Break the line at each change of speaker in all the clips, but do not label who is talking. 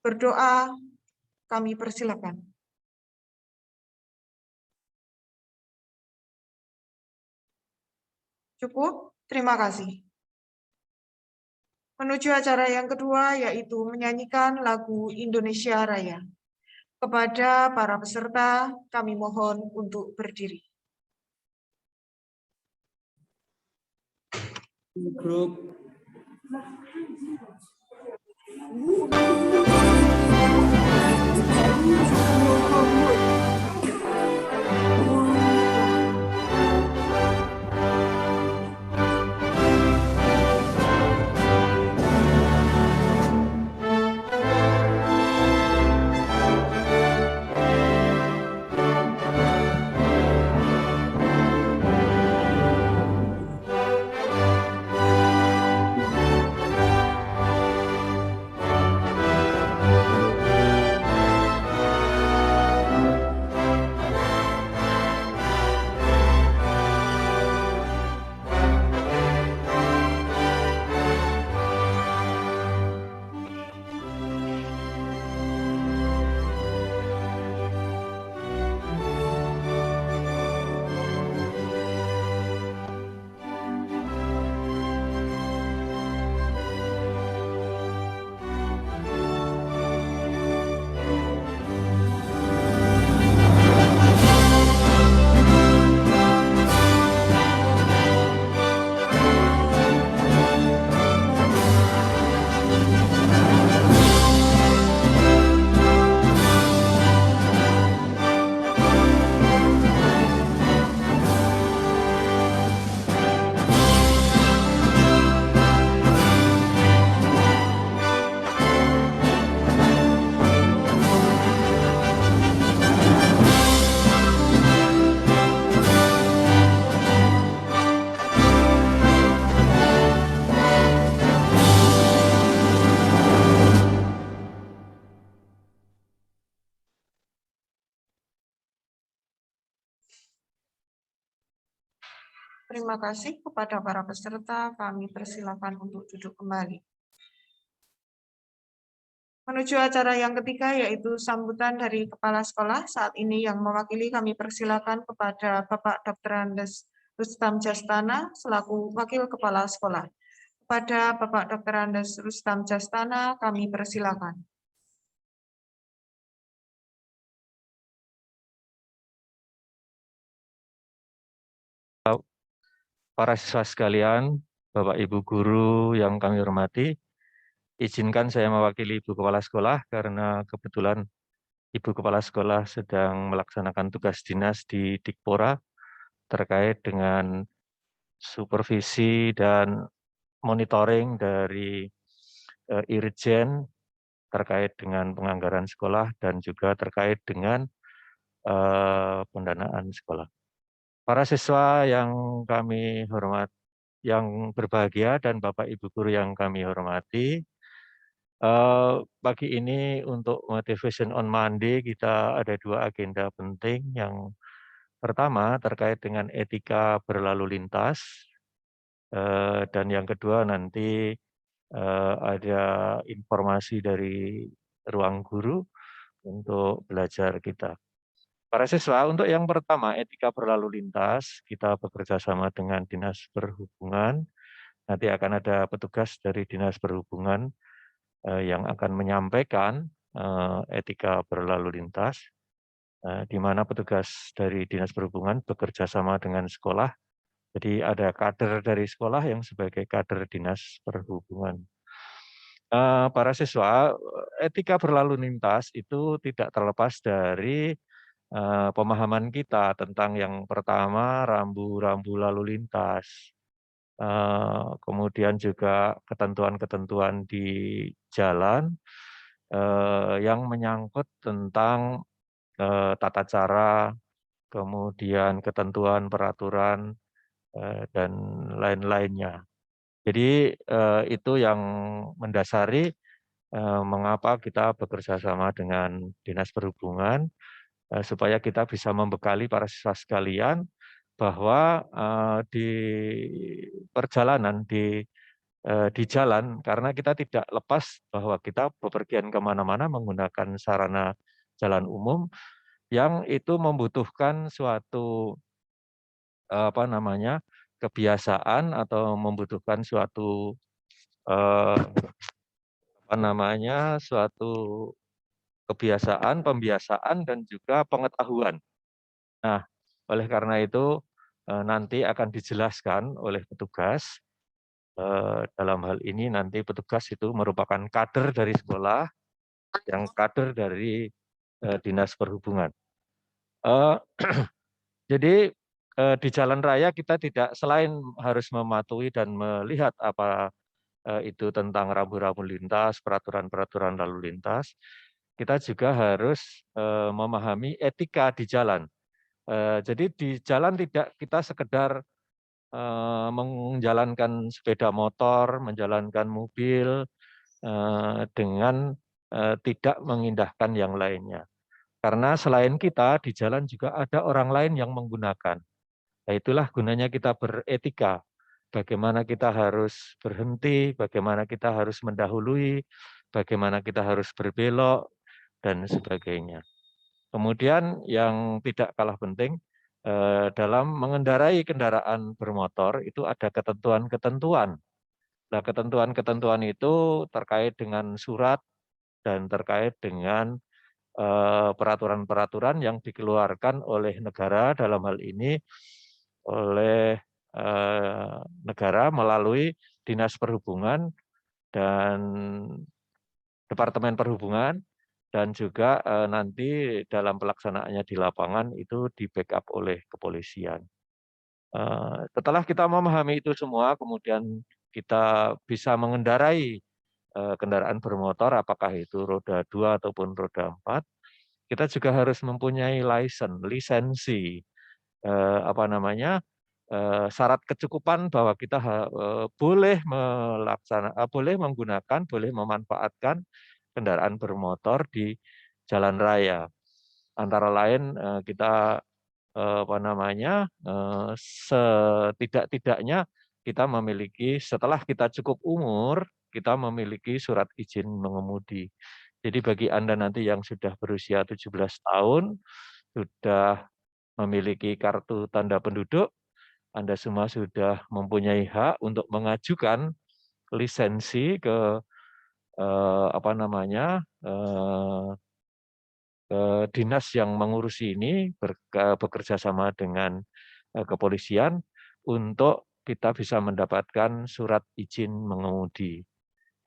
Berdoa kami persilakan. Cukup? Terima kasih. Menuju acara yang kedua, yaitu menyanyikan lagu Indonesia Raya. Kepada para peserta, kami mohon untuk berdiri.
Grup
Terima kasih kepada para peserta, kami persilakan untuk duduk kembali. Menuju acara yang ketiga, yaitu sambutan dari Kepala Sekolah. Saat ini yang mewakili kami persilakan kepada Bapak Dr. Andes Rustam Jastana, selaku Wakil Kepala Sekolah. Kepada Bapak Dr. Andes Rustam Jastana, kami persilakan.
Para siswa sekalian, Bapak Ibu guru yang kami hormati, izinkan saya mewakili Ibu Kepala Sekolah karena kebetulan Ibu Kepala Sekolah sedang melaksanakan tugas dinas di Dikpora terkait dengan supervisi dan monitoring dari Irjen terkait dengan penganggaran sekolah dan juga terkait dengan pendanaan sekolah. Para siswa yang kami hormati, yang berbahagia dan Bapak Ibu guru yang kami hormati, pagi ini untuk Motivation on Monday kita ada dua agenda penting. Yang pertama terkait dengan etika berlalu lintas, dan yang kedua nanti ada informasi dari ruang guru untuk belajar kita. Para siswa, untuk yang pertama, etika berlalu lintas, kita bekerja sama dengan Dinas Perhubungan. Nanti akan ada petugas dari Dinas Perhubungan yang akan menyampaikan etika berlalu lintas, di mana petugas dari Dinas Perhubungan bekerja sama dengan sekolah. Jadi ada kader dari sekolah yang sebagai kader Dinas Perhubungan. Para siswa, etika berlalu lintas itu tidak terlepas dari pemahaman kita tentang yang pertama rambu-rambu lalu lintas, kemudian juga ketentuan-ketentuan di jalan yang menyangkut tentang tata cara, kemudian ketentuan peraturan dan lain-lainnya. Jadi itu yang mendasari mengapa kita bekerja sama dengan Dinas Perhubungan supaya kita bisa membekali para siswa sekalian bahwa di perjalanan di di jalan, karena kita tidak lepas bahwa kita bepergian kemana-mana menggunakan sarana jalan umum yang itu membutuhkan suatu kebiasaan atau membutuhkan suatu suatu kebiasaan, pembiasaan dan juga pengetahuan. Nah, oleh karena itu nanti akan dijelaskan oleh petugas. Dalam hal ini nanti petugas itu merupakan kader dari sekolah, yang kader dari Dinas Perhubungan. Jadi di jalan raya kita tidak selain harus mematuhi dan melihat apa itu tentang rambu-rambu lintas, peraturan-peraturan lalu lintas, kita juga harus memahami etika di jalan. Jadi di jalan tidak kita sekedar menjalankan sepeda motor, menjalankan mobil dengan tidak mengindahkan yang lainnya. Karena selain kita di jalan juga ada orang lain yang menggunakan. Nah, itulah gunanya kita beretika. Bagaimana kita harus berhenti, bagaimana kita harus mendahului, bagaimana kita harus berbelok, dan sebagainya. Kemudian yang tidak kalah penting, dalam mengendarai kendaraan bermotor itu ada ketentuan-ketentuan. Nah, ketentuan-ketentuan itu terkait dengan surat dan terkait dengan peraturan-peraturan yang dikeluarkan oleh negara, dalam hal ini oleh negara melalui Dinas Perhubungan dan Departemen Perhubungan, dan juga nanti dalam pelaksanaannya di lapangan itu di-backup oleh kepolisian. Setelah kita memahami itu semua, kemudian kita bisa mengendarai kendaraan bermotor, apakah itu roda 2 ataupun roda 4, kita juga harus mempunyai lisensi, syarat kecukupan bahwa kita boleh boleh menggunakan, boleh memanfaatkan kendaraan bermotor di jalan raya. Antara lain kita setidak-tidaknya kita memiliki, setelah kita cukup umur, kita memiliki surat izin mengemudi. Jadi bagi Anda nanti yang sudah berusia 17 tahun, sudah memiliki kartu tanda penduduk, Anda semua sudah mempunyai hak untuk mengajukan lisensi ke dinas yang mengurusi ini, bekerja sama dengan kepolisian untuk kita bisa mendapatkan surat izin mengemudi.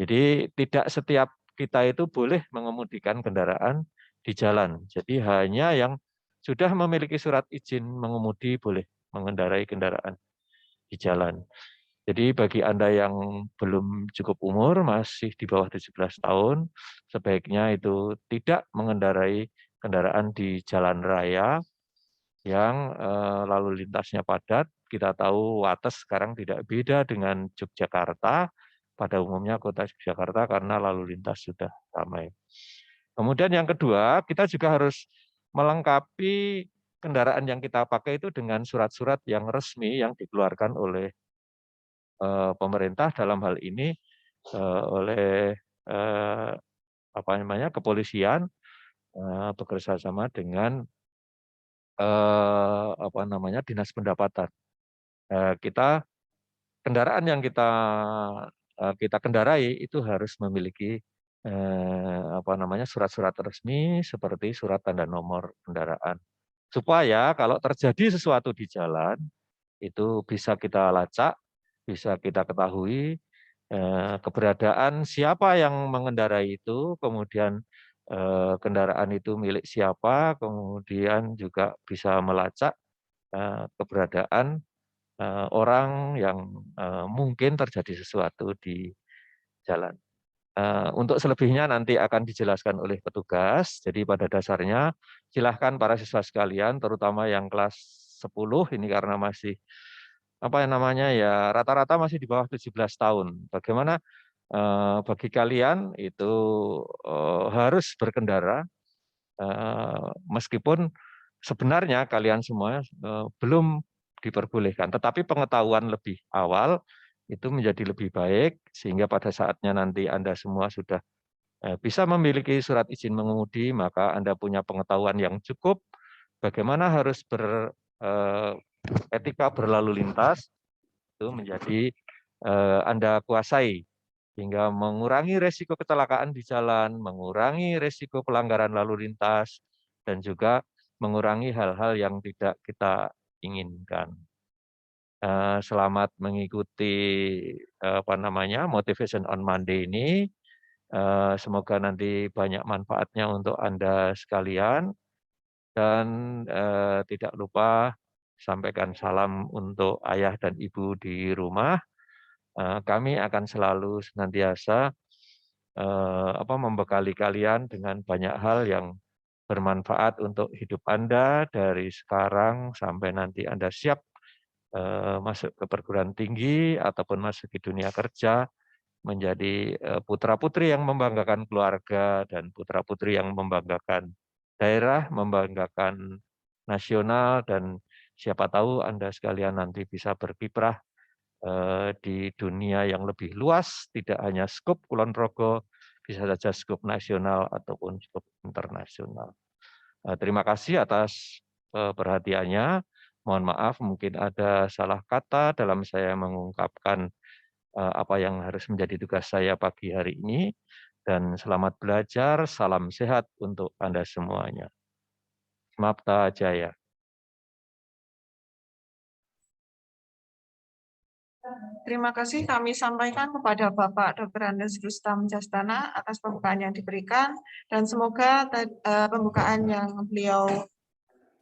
Jadi tidak setiap kita itu boleh mengemudikan kendaraan di jalan. Jadi hanya yang sudah memiliki surat izin mengemudi boleh mengendarai kendaraan di jalan. Jadi bagi Anda yang belum cukup umur, masih di bawah 17 tahun, sebaiknya itu tidak mengendarai kendaraan di jalan raya yang lalu lintasnya padat. Kita tahu Wates sekarang tidak beda dengan Yogyakarta, pada umumnya kota Yogyakarta, karena lalu lintas sudah ramai. Kemudian yang kedua, kita juga harus melengkapi kendaraan yang kita pakai itu dengan surat-surat yang resmi yang dikeluarkan oleh pemerintah, dalam hal ini oleh kepolisian, bekerja sama dengan Dinas Pendapatan. Kendaraan yang kita kendarai itu harus memiliki surat-surat resmi seperti surat tanda nomor kendaraan, supaya kalau terjadi sesuatu di jalan itu bisa kita lacak, bisa kita ketahui keberadaan siapa yang mengendarai itu, kemudian kendaraan itu milik siapa, kemudian juga bisa melacak keberadaan orang yang mungkin terjadi sesuatu di jalan. Untuk selebihnya nanti akan dijelaskan oleh petugas. Jadi pada dasarnya silahkan para siswa sekalian, terutama yang kelas 10 ini karena masih rata-rata masih di bawah 17 tahun. Bagaimana bagi kalian itu harus berkendara meskipun sebenarnya kalian semua belum diperbolehkan, tetapi pengetahuan lebih awal itu menjadi lebih baik, sehingga pada saatnya nanti Anda semua sudah bisa memiliki surat izin mengemudi, maka Anda punya pengetahuan yang cukup bagaimana harus beretika berlalu lintas, itu menjadi Anda kuasai, hingga mengurangi resiko kecelakaan di jalan, mengurangi resiko pelanggaran lalu lintas, dan juga mengurangi hal-hal yang tidak kita inginkan. Selamat mengikuti Motivation on Monday ini. Semoga nanti banyak manfaatnya untuk Anda sekalian, dan tidak lupa sampaikan salam untuk ayah dan ibu di rumah. Kami akan selalu senantiasa membekali kalian dengan banyak hal yang bermanfaat untuk hidup Anda dari sekarang sampai nanti Anda siap masuk ke perguruan tinggi ataupun masuk ke dunia kerja, menjadi putra-putri yang membanggakan keluarga dan putra-putri yang membanggakan daerah, membanggakan nasional, dan siapa tahu Anda sekalian nanti bisa berkiprah di dunia yang lebih luas, tidak hanya skup Kulon Progo, bisa saja skup nasional ataupun skup internasional. Terima kasih atas perhatiannya. Mohon maaf mungkin ada salah kata dalam saya mengungkapkan apa yang harus menjadi tugas saya pagi hari ini, dan selamat belajar, salam sehat untuk Anda semuanya. Smapta Jaya.
Terima kasih kami sampaikan kepada Bapak Dr. Andes Rustam Jastana atas pembukaan yang diberikan, dan semoga pembukaan yang beliau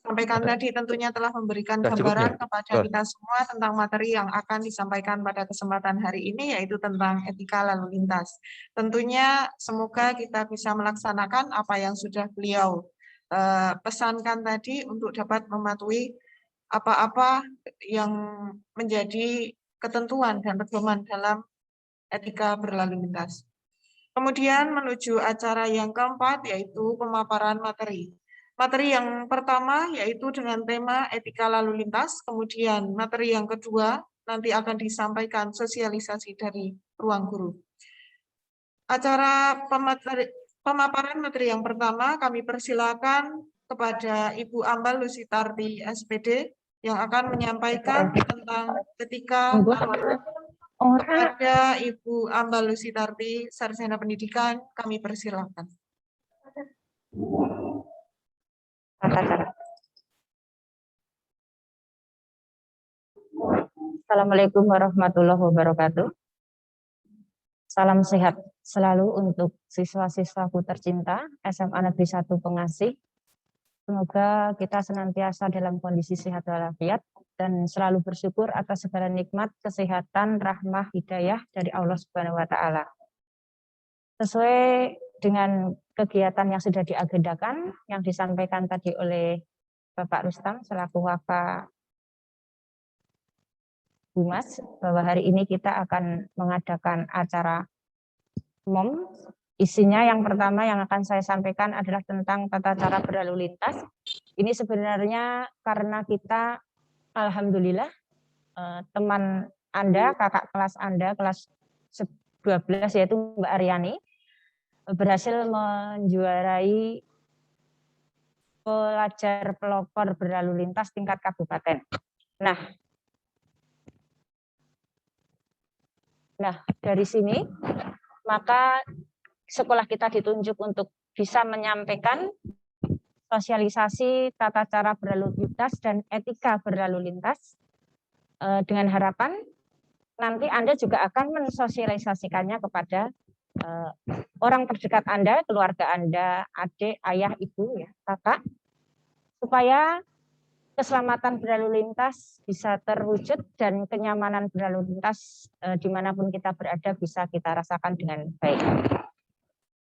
sampaikan tadi tentunya telah memberikan gambaran kepada kita semua tentang materi yang akan disampaikan pada kesempatan hari ini, yaitu tentang etika lalu lintas. Tentunya semoga kita bisa melaksanakan apa yang sudah beliau pesankan tadi untuk dapat mematuhi apa-apa yang menjadi ketentuan dan pedoman dalam etika berlalu lintas. Kemudian menuju acara yang keempat, yaitu pemaparan materi. Materi yang pertama yaitu dengan tema etika lalu lintas, kemudian materi yang kedua nanti akan disampaikan sosialisasi dari ruang guru. Acara pemaparan materi yang pertama kami persilakan kepada Ibu Ambal Lusitarti SPD yang akan menyampaikan tentang etika lalu lintas. Kepada Ibu Ambal Lusitarti, Sarjana Pendidikan, kami persilakan.
Assalamualaikum warahmatullahi wabarakatuh. Salam sehat selalu untuk siswa-siswaku tercinta SMA Negeri 1 Pengasih. Semoga kita senantiasa dalam kondisi sehat walafiat dan selalu bersyukur atas segala nikmat, kesehatan, rahmah, hidayah dari Allah Subhanahu wa Ta'ala. Sesuai dengan kegiatan yang sudah diagendakan, yang disampaikan tadi oleh Bapak Rustam selaku Waka Humas, bahwa hari ini kita akan mengadakan acara umum. Isinya yang pertama yang akan saya sampaikan adalah tentang tata cara berlalu lintas. Ini sebenarnya karena kita, alhamdulillah, teman Anda, kakak kelas Anda, kelas 12 yaitu Mbak Aryani, berhasil menjuarai pelajar pelopor berlalu lintas tingkat kabupaten. Nah, dari sini maka sekolah kita ditunjuk untuk bisa menyampaikan sosialisasi tata cara berlalu lintas dan etika berlalu lintas, dengan harapan nanti Anda juga akan mensosialisasikannya kepada orang terdekat Anda, keluarga Anda, adik, ayah, ibu, ya, kakak, supaya keselamatan berlalu lintas bisa terwujud dan kenyamanan berlalu lintas dimanapun kita berada bisa kita rasakan dengan baik.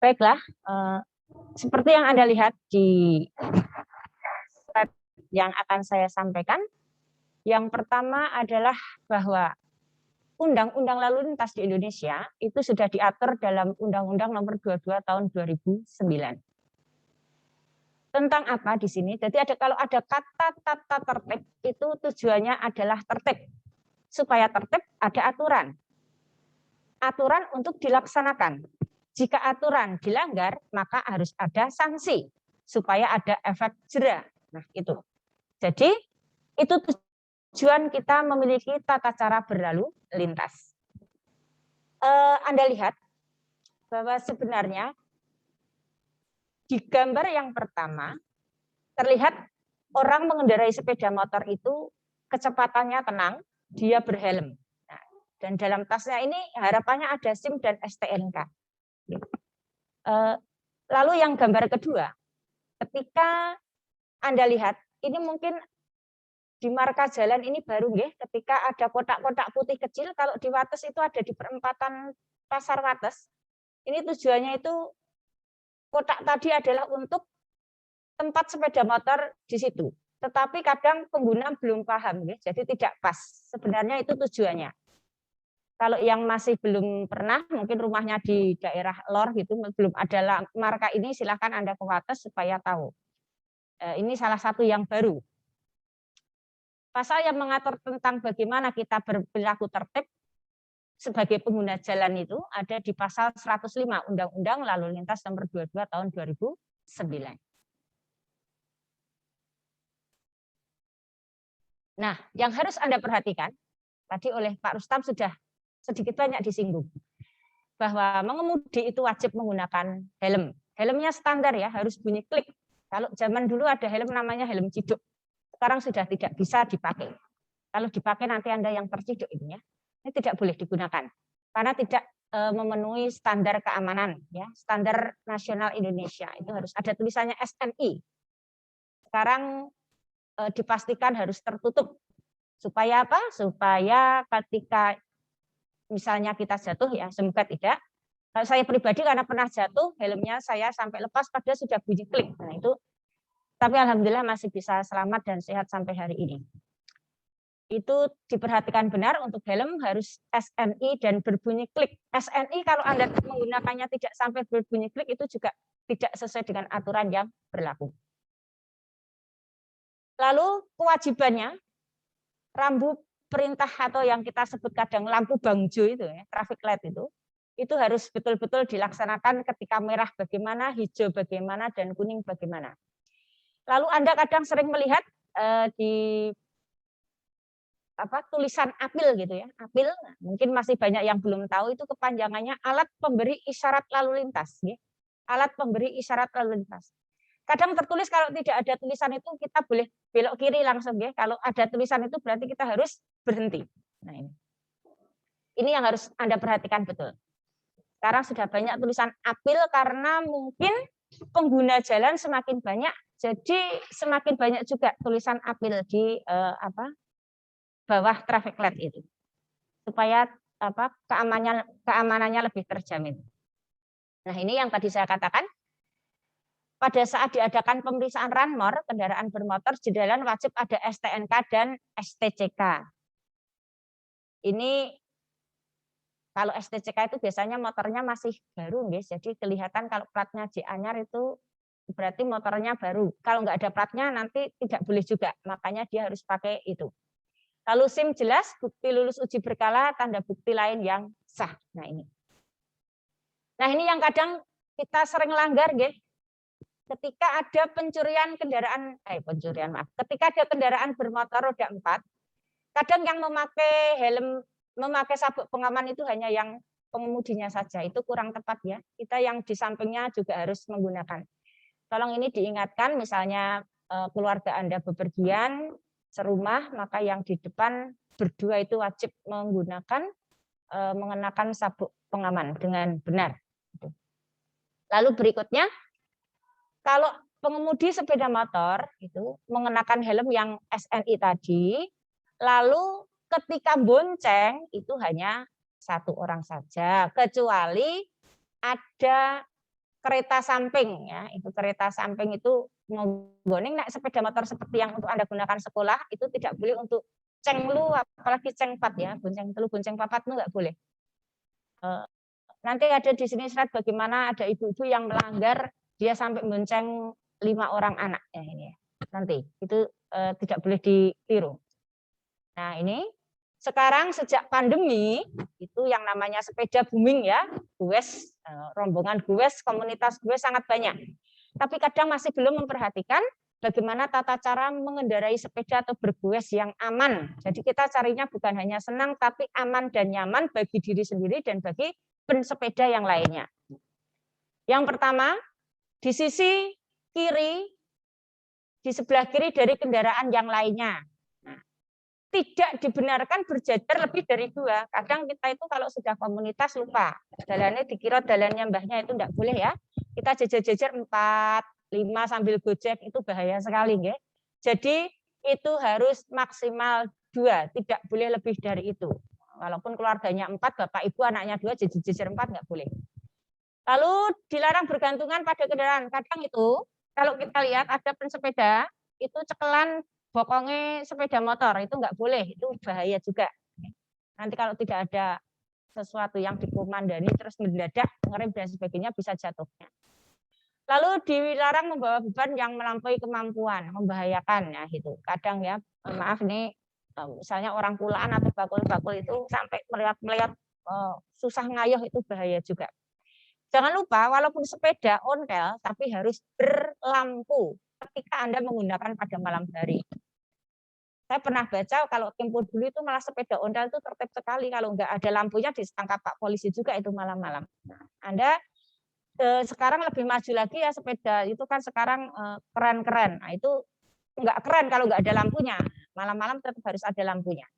Baiklah, seperti yang Anda lihat di slide yang akan saya sampaikan, yang pertama adalah bahwa Undang-Undang Lalu Lintas di Indonesia itu sudah diatur dalam Undang-Undang Nomor 22 Tahun 2009. Tentang apa di sini? Jadi kalau ada kata tata tertib itu tujuannya adalah tertib. Supaya tertib ada aturan. aturan untuk dilaksanakan. Jika aturan dilanggar, maka harus ada sanksi supaya ada efek jera. Nah, itu. Jadi, itu tujuan kita memiliki tata cara berlalu lintas. Anda lihat bahwa sebenarnya di gambar yang pertama terlihat orang mengendarai sepeda motor itu kecepatannya tenang, dia berhelm. Nah, dan dalam tasnya ini harapannya ada SIM dan STNK. Lalu yang gambar kedua, ketika Anda lihat, ini mungkin di marka jalan ini baru nggih, ketika ada kotak-kotak putih kecil, kalau di Wates itu ada di perempatan Pasar Wates. Ini tujuannya itu kotak tadi adalah untuk tempat sepeda motor di situ. Tetapi kadang pengguna belum paham, nggih, jadi tidak pas. Sebenarnya itu tujuannya. Kalau yang masih belum pernah, mungkin rumahnya di daerah lor gitu, belum ada marka ini, silahkan Anda ke Wates supaya tahu. Ini salah satu yang baru. Pasal yang mengatur tentang bagaimana kita berperilaku tertib sebagai pengguna jalan itu ada di pasal 105 Undang-Undang Lalu Lintas nomor 22 tahun 2009. Nah, yang harus Anda perhatikan, tadi oleh Pak Rustam sudah sedikit banyak disinggung, bahwa mengemudi itu wajib menggunakan helm. Helmnya standar ya, harus bunyi klik. Kalau zaman dulu ada helm namanya helm ciduk. Sekarang sudah tidak bisa dipakai. Kalau dipakai nanti Anda yang terciduk ini ya. Ini tidak boleh digunakan karena tidak memenuhi standar keamanan ya, standar nasional Indonesia. Itu harus ada tulisannya SNI. Sekarang dipastikan harus tertutup. Supaya apa? Supaya ketika misalnya kita jatuh ya, semoga tidak. Kalau saya pribadi karena pernah jatuh, helmnya saya sampai lepas padahal sudah bunyi klik. Nah, itu tapi alhamdulillah masih bisa selamat dan sehat sampai hari ini. Itu diperhatikan benar untuk helm harus SNI dan berbunyi klik. SNI kalau Anda menggunakannya tidak sampai berbunyi klik itu juga tidak sesuai dengan aturan yang berlaku. Lalu kewajibannya rambu perintah atau yang kita sebut kadang lampu bangjo itu ya, traffic light itu harus betul-betul dilaksanakan ketika merah bagaimana, hijau bagaimana, dan kuning bagaimana. Lalu Anda kadang sering melihat di tulisan APIL gitu ya. APIL mungkin masih banyak yang belum tahu itu kepanjangannya alat pemberi isyarat lalu lintas. Ya. Alat pemberi isyarat lalu lintas. Kadang tertulis kalau tidak ada tulisan itu kita boleh belok kiri langsung ya. Kalau ada tulisan itu berarti kita harus berhenti. Nah ini yang harus Anda perhatikan betul. Sekarang sudah banyak tulisan APIL karena mungkin pengguna jalan semakin banyak. Jadi semakin banyak juga tulisan APIL di bawah traffic light itu, supaya keamanannya lebih terjamin. Nah ini yang tadi saya katakan, pada saat diadakan pemeriksaan ranmor kendaraan bermotor di jalan wajib ada STNK dan STCK. Ini kalau STCK itu biasanya motornya masih baru, guys. Jadi kelihatan kalau platnya J anyar itu berarti motornya baru. Kalau nggak ada platnya nanti tidak boleh juga, makanya dia harus pakai itu. Lalu SIM jelas, bukti lulus uji berkala, tanda bukti lain yang sah. Nah ini yang kadang kita sering langgar, guys. Ketika ada pencurian kendaraan, ketika ada kendaraan bermotor roda 4, kadang yang memakai helm, memakai sabuk pengaman itu hanya yang pengemudinya saja. Itu kurang tepat ya. Kita yang di sampingnya juga harus menggunakan. Tolong ini diingatkan, misalnya keluarga Anda bepergian serumah, maka yang di depan berdua itu wajib menggunakan mengenakan sabuk pengaman dengan benar. Lalu berikutnya, kalau pengemudi sepeda motor itu mengenakan helm yang SNI tadi, lalu ketika bonceng itu hanya satu orang saja, kecuali ada kereta samping ya, itu kereta samping itu nggoning naik sepeda motor seperti yang untuk Anda gunakan sekolah itu tidak boleh untuk cenglu apalagi cengpat ya, bonceng telu bonceng papat itu nggak boleh. Nanti ada di sini slide bagaimana ada ibu-ibu yang melanggar dia sampai bonceng 5 orang anak ya ini. Nanti itu tidak boleh ditiru. Nah, ini Sekarang sejak pandemi itu yang namanya sepeda booming ya, goes, rombongan goes, komunitas goes sangat banyak. Tapi kadang masih belum memperhatikan bagaimana tata cara mengendarai sepeda atau bergoes yang aman. Jadi kita carinya bukan hanya senang, tapi aman dan nyaman bagi diri sendiri dan bagi pesepeda yang lainnya. Yang pertama, di sisi kiri, di sebelah kiri dari kendaraan yang lainnya. Tidak dibenarkan berjajar lebih dari 2. Kadang kita itu kalau sudah komunitas lupa. Jalannya dikira jalannya mbahnya itu enggak boleh ya. Kita jajar-jajar 4, 5 sambil gojek itu bahaya sekali nggih. Jadi itu harus maksimal 2, tidak boleh lebih dari itu. Walaupun keluarganya 4, bapak ibu anaknya 2, jajar 4 enggak boleh. Lalu dilarang bergantungan pada kendaraan. Kadang itu kalau kita lihat ada pesepeda itu cekelan bokongnya sepeda motor, itu enggak boleh, itu bahaya juga. Nanti kalau tidak ada sesuatu yang dikomandani terus mendadak ngerem dan sebagainya bisa jatuhnya. Lalu dilarang membawa beban yang melampaui kemampuan, membahayakan ya gitu. Kadang ya, maaf nih, misalnya orang kulaan atau bakul-bakul itu sampai melihat susah ngayuh itu bahaya juga. Jangan lupa walaupun sepeda ontel tapi harus berlampu ketika Anda menggunakan pada malam hari. Saya pernah baca kalau tempo dulu itu malah sepeda ontel itu tertib sekali, kalau nggak ada lampunya ditangkap Pak polisi juga itu malam-malam. Anda sekarang lebih maju lagi ya, sepeda itu kan sekarang keren-keren. Nah, itu nggak keren kalau nggak ada lampunya. Malam-malam tetap harus ada lampunya.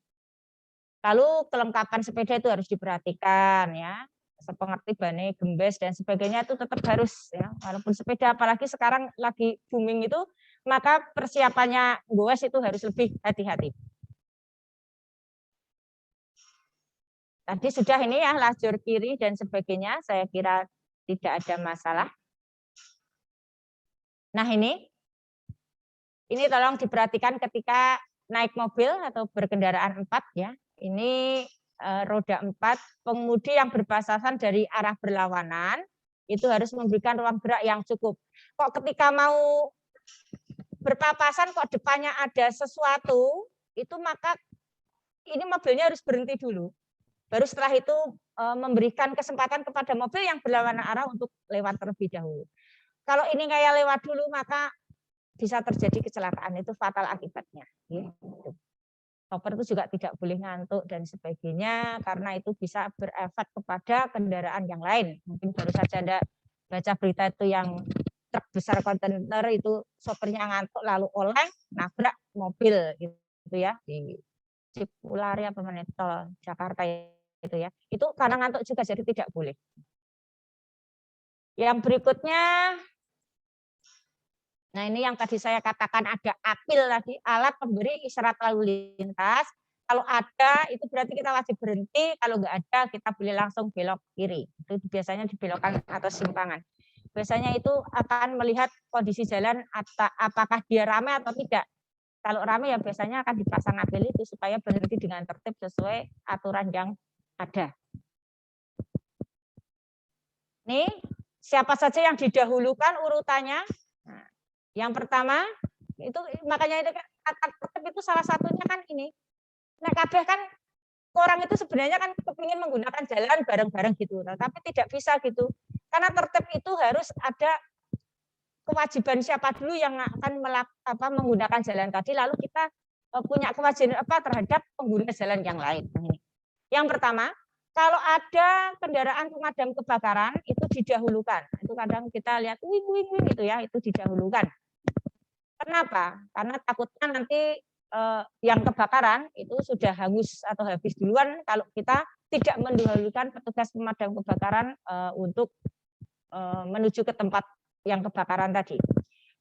Lalu kelengkapan sepeda itu harus diperhatikan ya. Sepengerti bane, gembes dan sebagainya itu tetap harus ya. Walaupun sepeda apalagi sekarang lagi booming itu, maka persiapannya goes itu harus lebih hati-hati. Tadi sudah ini ya lajur kiri dan sebagainya, saya kira tidak ada masalah. Nah ini tolong diperhatikan ketika naik mobil atau berkendaraan 4 ya. Ini roda 4, pengemudi yang berpapasan dari arah berlawanan itu harus memberikan ruang gerak yang cukup. Kok ketika mau berpapasan kok depannya ada sesuatu, itu maka ini mobilnya harus berhenti dulu. Baru setelah itu memberikan kesempatan kepada mobil yang berlawanan arah untuk lewat terlebih dahulu. Kalau ini kayak lewat dulu maka bisa terjadi kecelakaan, itu fatal akibatnya. Sopir itu juga tidak boleh ngantuk dan sebagainya karena itu bisa berefek kepada kendaraan yang lain. Mungkin baru saja Anda baca berita itu yang truk besar kontainer itu sopirnya ngantuk lalu oleng nabrak mobil gitu ya di Cipularang apa Tol Jakarta itu ya. Itu karena ngantuk juga jadi tidak boleh. Yang berikutnya, nah ini yang tadi saya katakan ada apil tadi, alat pemberi isyarat lalu lintas. Kalau ada itu berarti kita wajib berhenti, kalau nggak ada kita boleh langsung belok kiri. Itu biasanya dibelokkan atau simpangan. Biasanya itu akan melihat kondisi jalan apakah dia ramai atau tidak. Kalau ramai ya biasanya akan dipasang apil itu supaya berhenti dengan tertib sesuai aturan yang ada. Nih, siapa saja yang didahulukan urutannya? Nah, yang pertama itu makanya itu tertib itu salah satunya kan ini. Nah, kabeh kan orang itu sebenarnya kan kepingin menggunakan jalan bareng-bareng gitu, tapi tidak bisa gitu. Karena tertib itu harus ada kewajiban siapa dulu yang akan menggunakan jalan tadi, lalu kita punya kewajiban terhadap pengguna jalan yang lain. Yang pertama, kalau ada kendaraan pemadam kebakaran itu didahulukan. Itu kadang kita lihat wing gitu ya, itu didahulukan. Kenapa? Karena takutnya nanti yang kebakaran itu sudah hangus atau habis duluan kalau kita tidak mendahulukan petugas pemadam kebakaran untuk menuju ke tempat yang kebakaran tadi.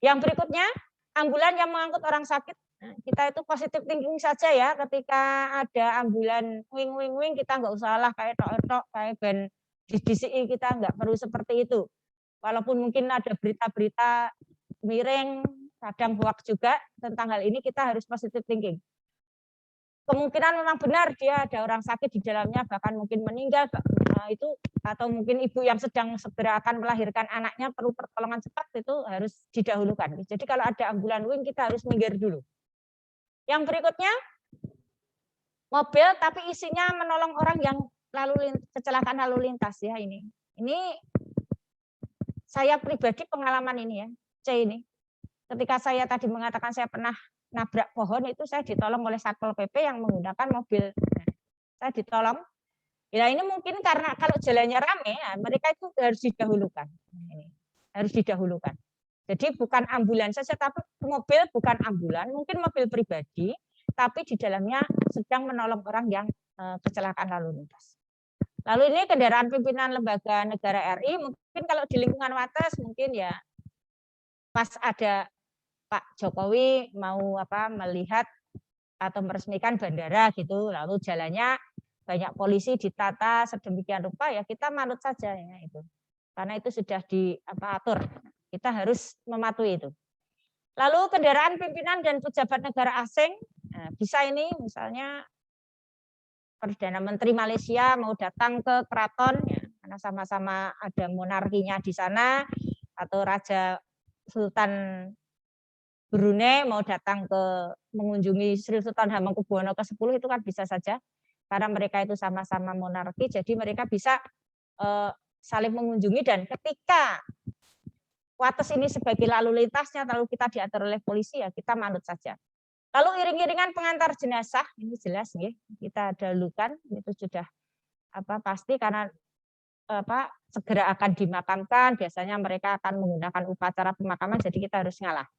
Yang berikutnya, ambulan yang mengangkut orang sakit. Kita itu positif thinking saja ya, ketika ada ambulan wing kita nggak usah lah kayak tok kayak ben DCI, kita nggak perlu seperti itu. Walaupun mungkin ada berita-berita miring, kadang hoax juga tentang hal ini, kita harus positif thinking. Kemungkinan memang benar dia ada orang sakit di dalamnya, bahkan mungkin meninggal itu, atau mungkin ibu yang sedang segera akan melahirkan anaknya perlu pertolongan cepat, itu harus didahulukan. Jadi kalau ada ambulan wing kita harus minggir dulu. Yang berikutnya, mobil tapi isinya menolong orang yang kecelakaan lalu lintas ya ini. Ini saya pribadi pengalaman ini ya, C ini. Ketika saya tadi mengatakan saya pernah nabrak pohon itu saya ditolong oleh Satpol PP yang menggunakan mobil. Nah, saya ditolong. Ya ini mungkin karena kalau jalannya rame, ya, mereka itu harus didahulukan. Ini, harus didahulukan. Jadi bukan ambulans saja, tapi mobil bukan ambulan, mungkin mobil pribadi, tapi di dalamnya sedang menolong orang yang kecelakaan lalu lintas. Lalu ini kendaraan pimpinan lembaga negara RI, mungkin kalau di lingkungan Wates mungkin ya pas ada Pak Jokowi mau melihat atau meresmikan bandara gitu, lalu jalannya banyak polisi ditata sedemikian rupa ya kita manut saja ya itu. Karena itu sudah diatur. Kita harus mematuhi itu. Lalu kendaraan pimpinan dan pejabat negara asing, nah, bisa ini misalnya Perdana Menteri Malaysia mau datang ke keraton, ya, karena sama-sama ada monarkinya di sana, atau Raja Sultan Brunei mau datang ke mengunjungi Sri Sultan Hamengkubuwono ke-10 itu kan bisa saja, karena mereka itu sama-sama monarki, jadi mereka bisa saling mengunjungi dan ketika Wates ini sebagai lalu lintasnya, lalu kita diatur oleh polisi ya kita manut saja. Lalu iring-iringan pengantar jenazah ini jelas ya kita dahulukan itu sudah pasti karena segera akan dimakamkan biasanya mereka akan menggunakan upacara pemakaman jadi kita harus ngalah.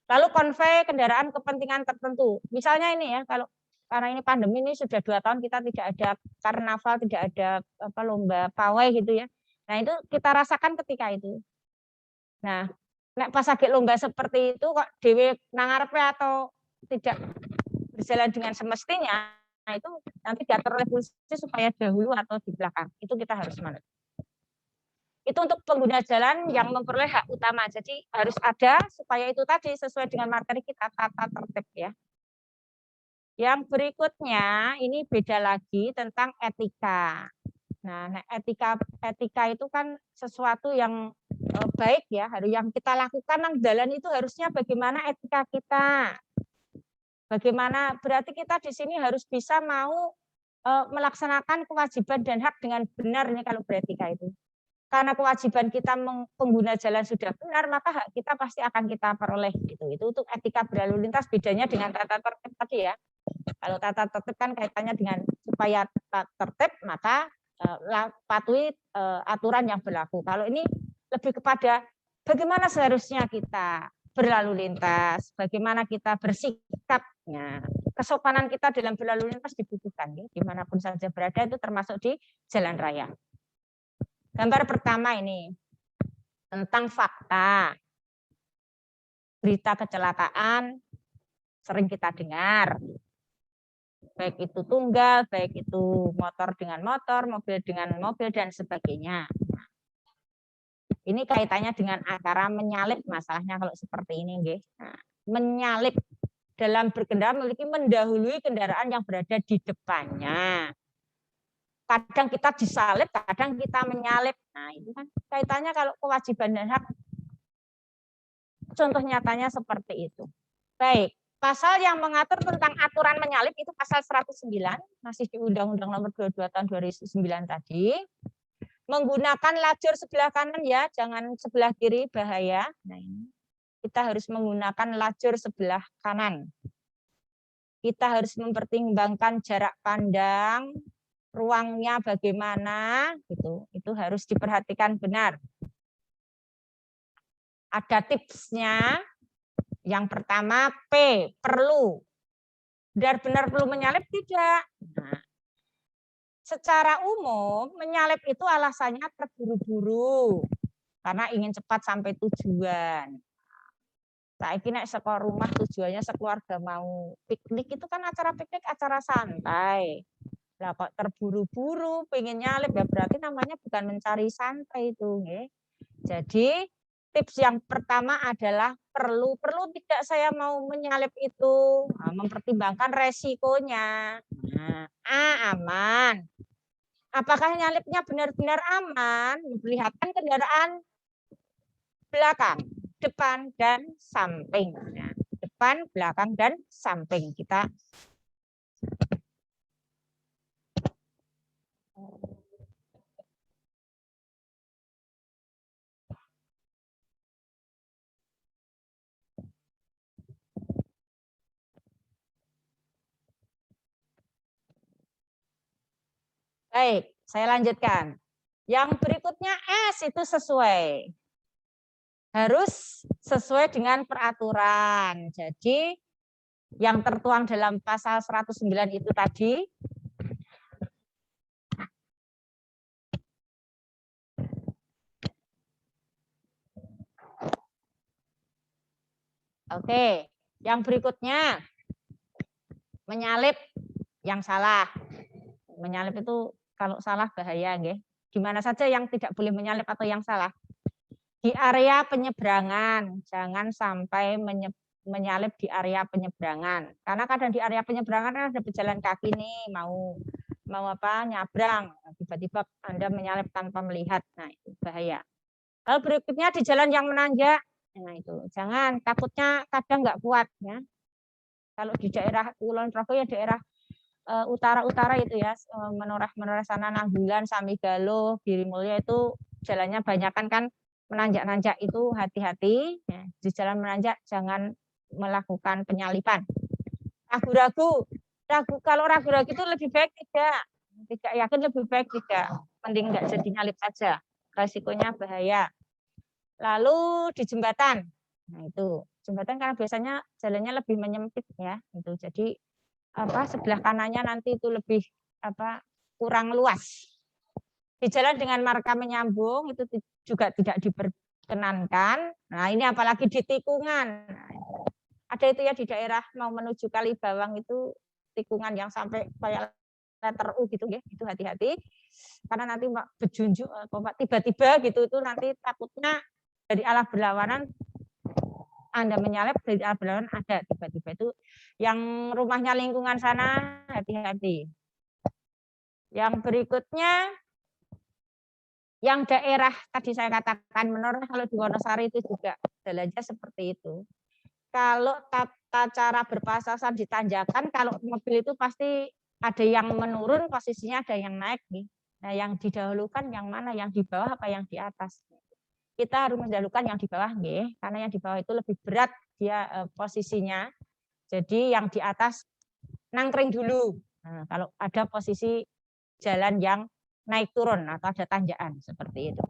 Lalu konvoi kendaraan kepentingan tertentu misalnya ini ya kalau karena ini pandemi ini sudah 2 tahun kita tidak ada karnaval tidak ada lomba pawai gitu ya. Nah itu kita rasakan ketika itu. Nah nek pas lagi lomba seperti itu kok dhewe nang ngarepe atau tidak berjalan dengan semestinya, nah itu nanti diatur oleh polisi supaya dahulu atau di belakang. Itu kita harus manut. Itu untuk pengguna jalan yang memperoleh hak utama. Jadi harus ada supaya itu tadi sesuai dengan materi kita tata tertib ya. Yang berikutnya ini beda lagi tentang etika. Nah, etika itu kan sesuatu yang baik ya, harus yang kita lakukan nang jalan itu harusnya bagaimana etika kita. Bagaimana berarti kita di sini harus bisa mau melaksanakan kewajiban dan hak dengan benar nih kalau beretika itu. Karena kewajiban kita pengguna jalan sudah benar, maka hak kita pasti akan kita peroleh gitu. Itu untuk etika berlalu lintas bedanya dengan tata tertib tadi ya. Kalau tata tertib kan kaitannya dengan supaya tertib maka patuhi aturan yang berlaku. Kalau ini lebih kepada bagaimana seharusnya kita berlalu lintas, bagaimana kita bersikapnya, kesopanan kita dalam berlalu lintas dibutuhkan, ya, dimanapun saja berada itu termasuk di jalan raya. Gambar pertama ini tentang fakta, berita kecelakaan sering kita dengar, baik itu tunggal, baik itu motor dengan motor, mobil dengan mobil dan sebagainya. Ini kaitannya dengan acara menyalip masalahnya kalau seperti ini, nggih. Nah, menyalip dalam berkendara memiliki mendahului kendaraan yang berada di depannya. Kadang kita disalip, kadang kita menyalip. Nah, itu kan kaitannya kalau kewajiban dan hak. Contoh nyatanya seperti itu. Baik, pasal yang mengatur tentang aturan menyalip itu pasal 109, masih di Undang-Undang Nomor 22 Tahun 2009 tadi. Menggunakan lajur sebelah kanan ya, jangan sebelah kiri bahaya. Nah, ini kita harus menggunakan lajur sebelah kanan. Kita harus mempertimbangkan jarak pandang, ruangnya bagaimana, gitu. Itu harus diperhatikan benar. Ada tipsnya. Yang pertama P, perlu. Benar-benar perlu menyalip tidak? Nah, secara umum, menyalip itu alasannya terburu-buru karena ingin cepat sampai tujuan. Saiki nek saka rumah tujuannya sekeluarga mau piknik itu kan acara piknik, acara santai. Lah kok terburu-buru pengen nyalip ya berarti namanya bukan mencari santai itu, nggih. Jadi tips yang pertama adalah perlu tidak saya mau menyalip itu, nah, mempertimbangkan resikonya. Nah, aman. Apakah nyalipnya benar-benar aman? Perlihatkan kendaraan belakang, depan, dan samping. Nah, depan, belakang, dan samping kita Baik, saya lanjutkan. Yang berikutnya S itu sesuai. Harus sesuai dengan peraturan. Jadi yang tertuang dalam pasal 109 itu tadi Oke, yang berikutnya menyalip yang salah. Menyalip itu kalau salah bahaya, nggih. Di mana saja yang tidak boleh menyalip atau yang salah? Di area penyeberangan, jangan sampai menyalip di area penyeberangan. Karena kadang di area penyeberangan kan ada pejalan kaki nih, mau apa nyabrang, tiba-tiba Anda menyalip tanpa melihat. Nah, itu bahaya. Lalu berikutnya di jalan yang menanjak. Nah, itu jangan, takutnya kadang nggak kuat ya. Kalau di daerah Kulon Progo ya daerah utara-utara itu ya, menoreh sana Nanggulan, Samigalo, Girimulya itu jalannya banyak kan menanjak-nanjak, itu hati-hati ya. Di jalan menanjak jangan melakukan penyalipan. Ragu-ragu, kalau ragu-ragu itu lebih baik tidak yakin, lebih baik tidak, mending nggak jadi nyalip saja, resikonya bahaya. Lalu di jembatan, nah itu jembatan karena biasanya jalannya lebih menyempit ya, itu jadi sebelah kanannya nanti itu lebih kurang luas. Di jalan dengan marka menyambung itu juga tidak diperkenankan. Nah ini apalagi di tikungan, ada itu ya di daerah mau menuju Kalibawang itu tikungan yang sampai kayak letter U gitu ya, itu hati-hati karena nanti berjunjung tiba-tiba gitu, itu nanti takutnya dari arah berlawanan Anda menyalip, dari arah berlawanan ada tiba-tiba, itu yang rumahnya lingkungan sana hati-hati. Yang berikutnya yang daerah tadi saya katakan menoreh, kalau di Wonosari itu juga jalannya seperti itu. Kalau tata cara berpapasan di tanjakan, kalau mobil itu pasti ada yang menurun posisinya, ada yang naik nih. Nah, yang didahulukan yang mana? Yang di bawah apa yang di atas? Kita harus mendahulukan yang di bawah nih, karena yang di bawah itu lebih berat dia posisinya. Jadi yang di atas nangkring dulu. Nah, kalau ada posisi jalan yang naik turun atau ada tanjakan seperti itu.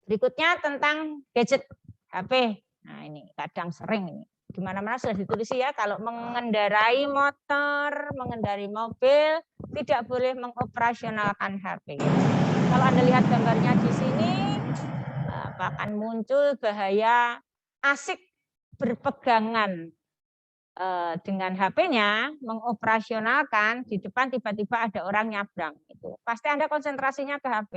Berikutnya tentang gadget HP. Nah, ini kadang sering ini. Di mana-mana sudah ditulis ya, kalau mengendarai motor, mengendarai mobil, tidak boleh mengoperasionalkan HP. Kalau Anda lihat gambarnya di sini, akan muncul bahaya asik berpegangan dengan HP-nya, mengoperasionalkan, di depan tiba-tiba ada orang nyabrang. Itu pasti Anda konsentrasinya ke HP.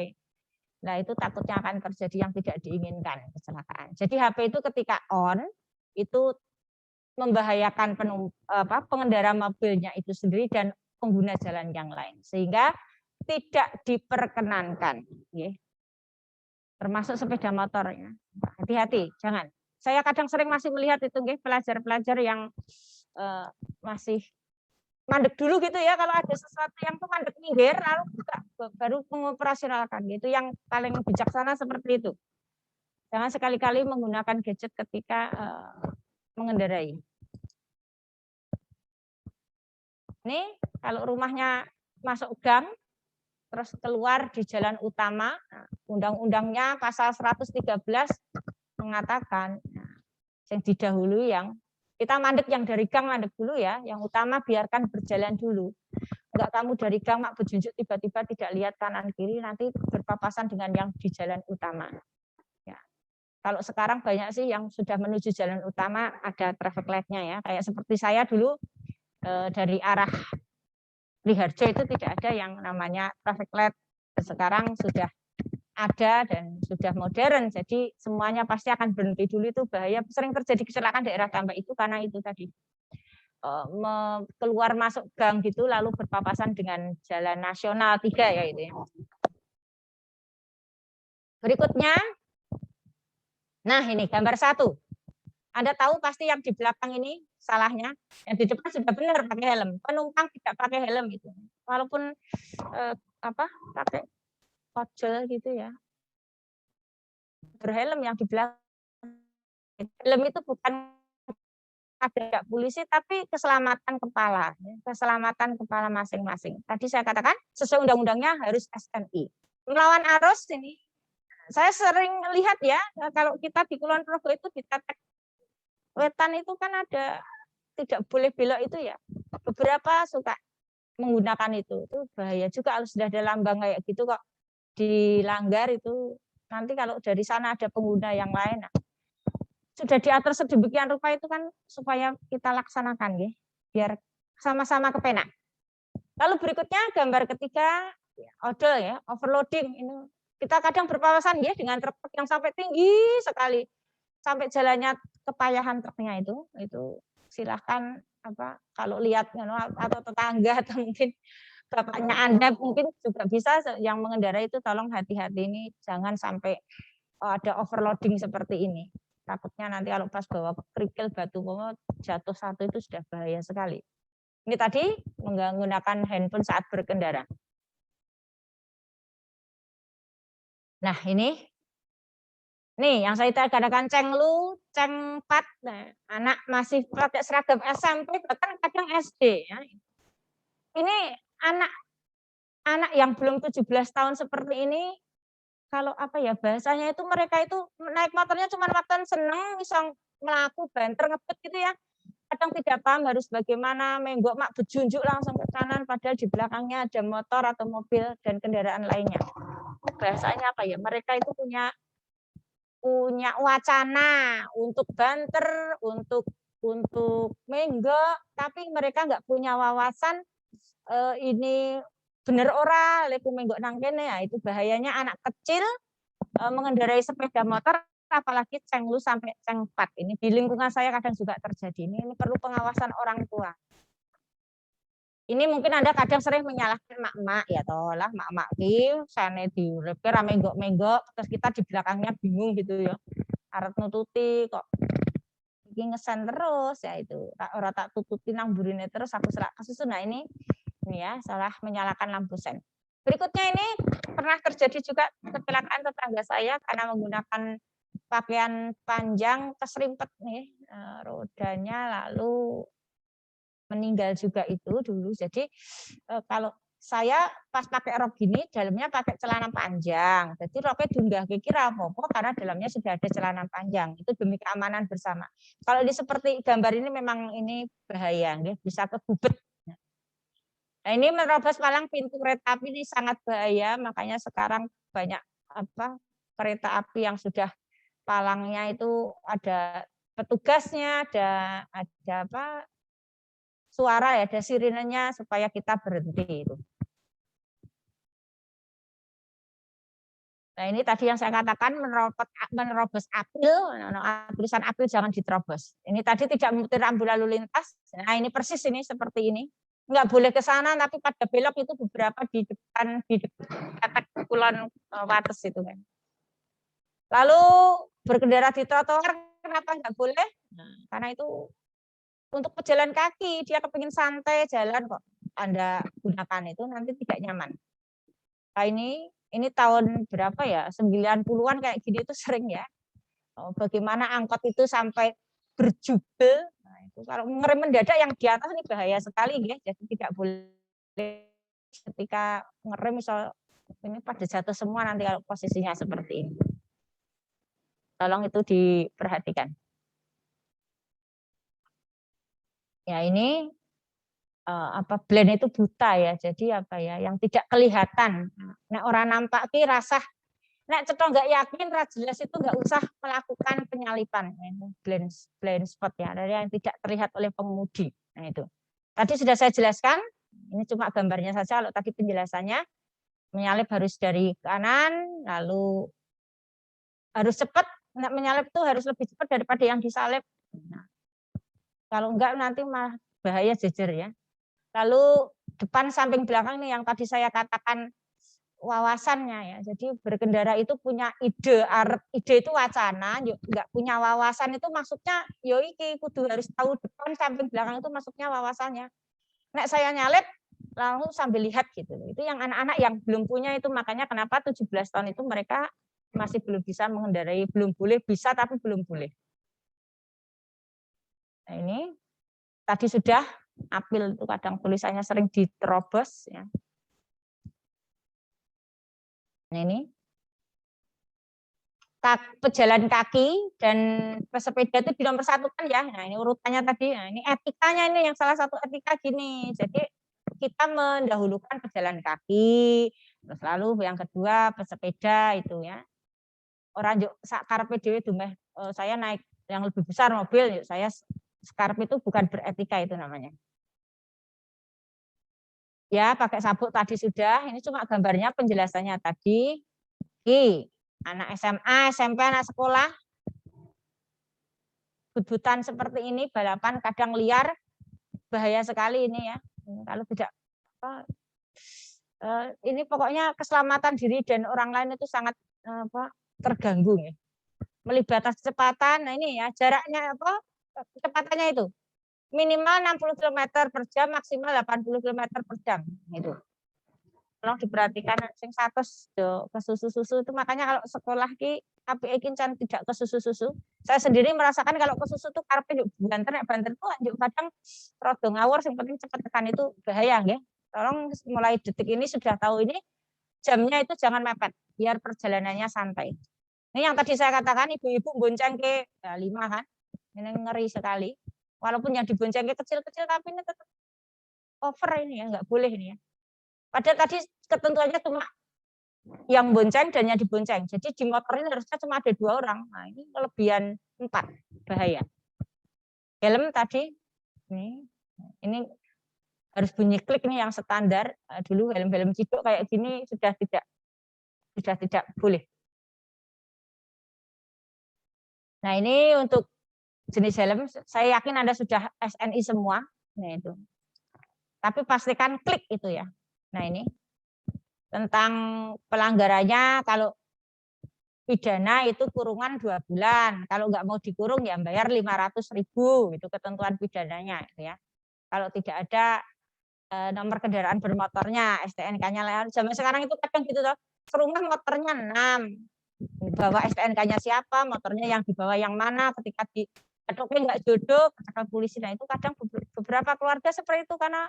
Nah, itu takutnya akan terjadi yang tidak diinginkan, kecelakaan. Jadi HP itu ketika on, itu membahayakan pengendara mobilnya itu sendiri dan pengguna jalan yang lain. Sehingga tidak diperkenankan. Termasuk sepeda motor. Ya. Hati-hati, jangan. Saya kadang sering masih melihat itu pelajar-pelajar yang masih mandek dulu gitu ya, kalau ada sesuatu yang tuh mandek minggir lalu baru mengoperasionalkan, gitu. Yang paling bijaksana seperti itu. Jangan sekali-kali menggunakan gadget ketika mengendarai. Ini kalau rumahnya masuk gang terus keluar di jalan utama, undang-undangnya pasal 113 mengatakan yang didahului yang kita mandek, yang dari gang mandek dulu ya, yang utama biarkan berjalan dulu. Enggak kamu dari gang mak berjunjuk tiba-tiba tidak lihat kanan kiri, nanti berpapasan dengan yang di jalan utama. Ya. Kalau sekarang banyak sih yang sudah menuju jalan utama ada traffic light-nya ya, kayak seperti saya dulu dari arah Liharjo itu tidak ada yang namanya traffic light. Sekarang sudah ada dan sudah modern, jadi semuanya pasti akan berhenti dulu. Itu bahaya, sering terjadi kecelakaan daerah Tambak itu karena itu tadi keluar masuk gang gitu lalu berpapasan dengan jalan nasional 3 ya itu ya. Berikutnya, nah ini gambar 1. Anda tahu pasti yang di belakang ini salahnya, yang di depan sudah benar pakai helm, penumpang tidak pakai helm itu, walaupun pakai ojol gitu ya, berhelm yang di belakang. Helm itu bukan tidak polisi, tapi keselamatan kepala, keselamatan kepala masing-masing. Tadi saya katakan sesuai undang-undangnya harus SNI. Melawan arus ini, saya sering lihat ya, kalau kita di Kulon Progo itu di Tetek Wetan itu kan ada tidak boleh belok itu ya. Beberapa suka menggunakan itu bahaya juga kalau sudah ada lambang kayak gitu kok dilanggar itu. Nanti kalau dari sana ada pengguna yang lain, sudah diatur sedemikian rupa itu kan supaya kita laksanakan ya, biar sama-sama kepenak. Lalu berikutnya gambar ketiga, odol ya, overloading. Ini kita kadang berpapasan ya dengan truk yang sampai tinggi sekali, sampai jalannya kepayahan truknya itu silahkan kalau lihat atau tetangga atau mungkin bapaknya Anda mungkin juga bisa yang mengendarai itu tolong hati-hati ini jangan sampai ada overloading seperti ini. Takutnya nanti kalau pas bawa kerikil batu jatuh satu itu sudah bahaya sekali. Ini tadi menggunakan handphone saat berkendara. Nah ini yang saya katakan cenglu, cengpat, anak masih pakai seragam SMP bahkan kadang SD. Ya. Ini anak yang belum 17 tahun seperti ini. Kalau bahasanya itu mereka itu naik motornya cuma waktu seneng, bisa melaku banter ngebut gitu ya. Kadang tidak paham harus bagaimana, menggok mak bejunjuk langsung ke kanan padahal di belakangnya ada motor atau mobil dan kendaraan lainnya. Bahasanya mereka itu punya wacana untuk banter, untuk menggok, tapi mereka nggak punya wawasan ini bener ora leku menggok nang kene ya, itu bahayanya anak kecil mengendarai sepeda motor apalagi cenglu sampai cengpat. Ini di lingkungan saya kadang juga terjadi. Ini perlu pengawasan orang tua. Ini mungkin Anda kadang sering menyalahkan mak-mak ya toh lah, mak-mak ki sane diuripke ra menggok-menggok terus kita di belakangnya bingung gitu ya. Arep nututi kok iki ngesen terus ya itu. Ora tak tututi nang burine terus aku selak kesusu. Nah ini ya salah menyalakan lampu sen. Berikutnya ini pernah terjadi juga kecelakaan tetangga saya karena menggunakan pakaian panjang keserimpet nih rodanya lalu meninggal juga itu dulu. Jadi kalau saya pas pakai rok gini dalamnya pakai celana panjang. Jadi roknya dunggah kira apa-apa karena dalamnya sudah ada celana panjang. Itu demi keamanan bersama. Kalau ini seperti gambar ini memang ini bahaya, bisa kegubet. Nah, ini menerobos palang pintu kereta api ini sangat bahaya, makanya sekarang banyak kereta api yang sudah palangnya itu ada petugasnya, ada suara ya, ada sirenenya supaya kita berhenti itu. Nah, ini tadi yang saya katakan menerobos apil, tulisan apil jangan diterobos. Ini tadi tidak memutir rambu lalu lintas. Nah, ini persis ini seperti ini. Nggak boleh ke sana, tapi pada belok itu beberapa di depan Tetek Kulon Wates itu kan. Lalu berkendara di trotoar kenapa nggak boleh? Nah, karena itu untuk pejalan kaki, dia kepingin santai jalan kok Anda gunakan itu nanti tidak nyaman. Nah, ini tahun berapa ya? 90-an kayak gini itu sering ya. Bagaimana angkot itu sampai berjubel. Nah, itu kalau ngerem mendadak yang di atas ini bahaya sekali ya. Jadi tidak boleh ketika ngerem misal ini pada jatuh semua nanti kalau posisinya seperti ini. Tolong itu diperhatikan. Ya ini blend itu buta ya. Jadi yang tidak kelihatan. Nah, orang nampak ki rasah nek cetok nggak yakin jelas itu nggak usah melakukan penyalipan blind spot ya, dari yang tidak terlihat oleh pengemudi. Nah itu tadi sudah saya jelaskan, ini cuma gambarnya saja. Kalau tadi penjelasannya menyalip harus dari kanan, lalu harus cepat. Menyalip itu harus lebih cepat daripada yang disalip. Nah, kalau enggak nanti mah bahaya jejer ya. Lalu depan samping belakang nih yang tadi saya katakan wawasannya ya. Jadi berkendara itu punya ide itu wacana, enggak punya wawasan itu maksudnya yo iki kudu harus tahu depan samping belakang itu maksudnya wawasannya. Nek saya nyalip lalu sambil lihat gitu. Itu yang anak-anak yang belum punya itu, makanya kenapa 17 tahun itu mereka masih belum bisa mengendarai, belum boleh bisa tapi belum boleh. Nah, ini tadi sudah apil itu kadang tulisannya sering diterobos ya. Nah, ini pejalan kaki dan pesepeda itu dinomorsatukan ya. Nah, ini urutannya tadi. Nah, ini etikanya ini yang salah satu etika gini. Jadi kita mendahulukan pejalan kaki, terus lalu yang kedua pesepeda itu ya. Orang yuk karepe dhewe dumeh saya naik yang lebih besar mobil, yuk saya skarep itu bukan beretika itu namanya. Ya, pakai sabuk tadi sudah. Ini cuma gambarnya penjelasannya tadi. Anak SMA, SMP, anak sekolah, but-butan seperti ini, balapan kadang liar, bahaya sekali ini ya. Kalau tidak, ini pokoknya keselamatan diri dan orang lain itu sangat terganggu ya. Melibatkan kecepatan, nah ini ya jaraknya kecepatannya itu minimal 60 km per jam, maksimal 80 km per jam itu. Tolong diperhatikan sing 100 ke susu-susu itu, makanya kalau sekolah ki APE kincan tidak ke susu-susu. Saya sendiri merasakan kalau ke susu tuh karepe banter tuh anjuk kadang rada ngawur, sing penting cepet tekan itu bahaya nggih. Tolong mulai detik ini sudah tahu ini jamnya itu jangan mepet biar perjalanannya santai. Ini yang tadi saya katakan ibu-ibu bonceng ke 5 kan. Ini ngeri sekali. Walaupun yang dibonceng ke kecil-kecil tapi ini tetap over ini ya, nggak boleh ini ya. Padahal tadi ketentuannya cuma yang bonceng dan yang dibonceng. Jadi di motor ini harusnya cuma ada 2 orang. Nah, ini kelebihan 4, bahaya. Helm tadi, ini harus bunyi klik nih yang standar. Dulu helm-helm ciduk kayak gini sudah tidak boleh. Nah, ini untuk jenis helm, saya yakin Anda sudah SNI semua. Nah, itu. Tapi pastikan klik itu ya. Nah, ini tentang pelanggarannya, kalau pidana itu kurungan 2 bulan. Kalau nggak mau dikurung ya bayar 500.000, itu ketentuan pidananya ya. Kalau tidak ada nomor kendaraan bermotornya, STNK-nya lewat. Zaman sekarang itu kadang gitu toh, ke rumah motornya 6. Bawa STNK-nya siapa, motornya yang dibawa yang mana, ketika di nggak jodoh, katakan polisi. Nah, itu kadang beberapa keluarga seperti itu karena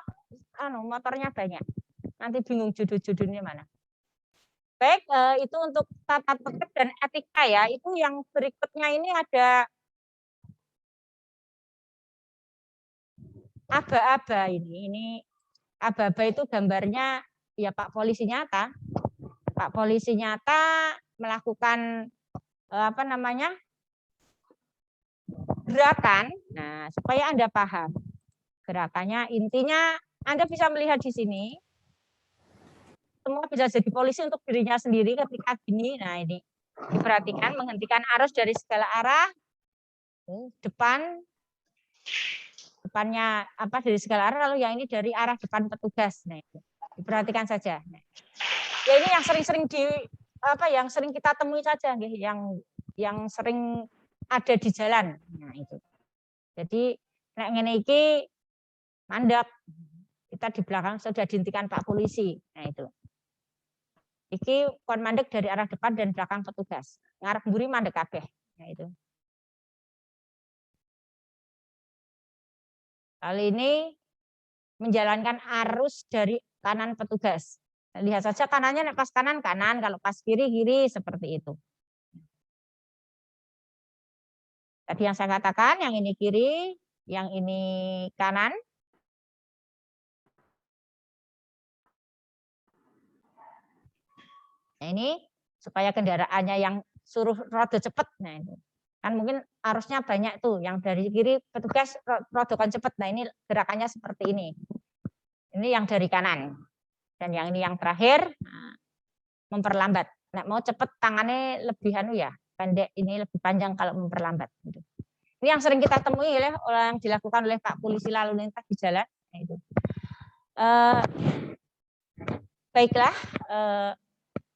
motornya banyak. Nanti bingung jodoh-jodohnya mana. Baik, itu untuk tata tertib dan etika ya. Itu yang berikutnya ini ada aba-aba ini. Ini aba-aba itu gambarnya ya Pak Polisi nyata. Pak Polisi nyata melakukan gerakan. Nah, supaya Anda paham. Gerakannya intinya Anda bisa melihat di sini. Semua bisa jadi polisi untuk dirinya sendiri ketika gini. Nah, ini diperhatikan, menghentikan arus dari segala arah. Depannya dari segala arah, lalu yang ini dari arah depan petugas. Nah, itu diperhatikan saja. Nah, ya ini yang sering-sering yang sering kita temui saja, yang sering ada di jalan. Nah, itu. Jadi nek ngene iki mandek, kita di belakang sudah dihentikan Pak Polisi. Nah, itu. Iki kon mandek dari arah depan dan belakang petugas. Ngarep mburi mandek kabeh. Nah, itu. Kali ini menjalankan arus dari kanan petugas. Lihat saja kanannya, pas kanan, kalau pas kiri, seperti itu. Tadi yang saya katakan, yang ini kiri, yang ini kanan. Nah, ini supaya kendaraannya yang suruh roda cepat. Nah, itu. Kan mungkin arusnya banyak tuh, yang dari kiri petugas rodokan cepat. Nah, ini gerakannya seperti ini. Ini yang dari kanan. Dan yang ini yang terakhir, memperlambat. Nah, mau cepat tangannya lebih pendek, ini lebih panjang kalau memperlambat. Ini yang sering kita temui yang dilakukan oleh Pak Polisi lalu lintas di jalan. Nah, itu. Baiklah,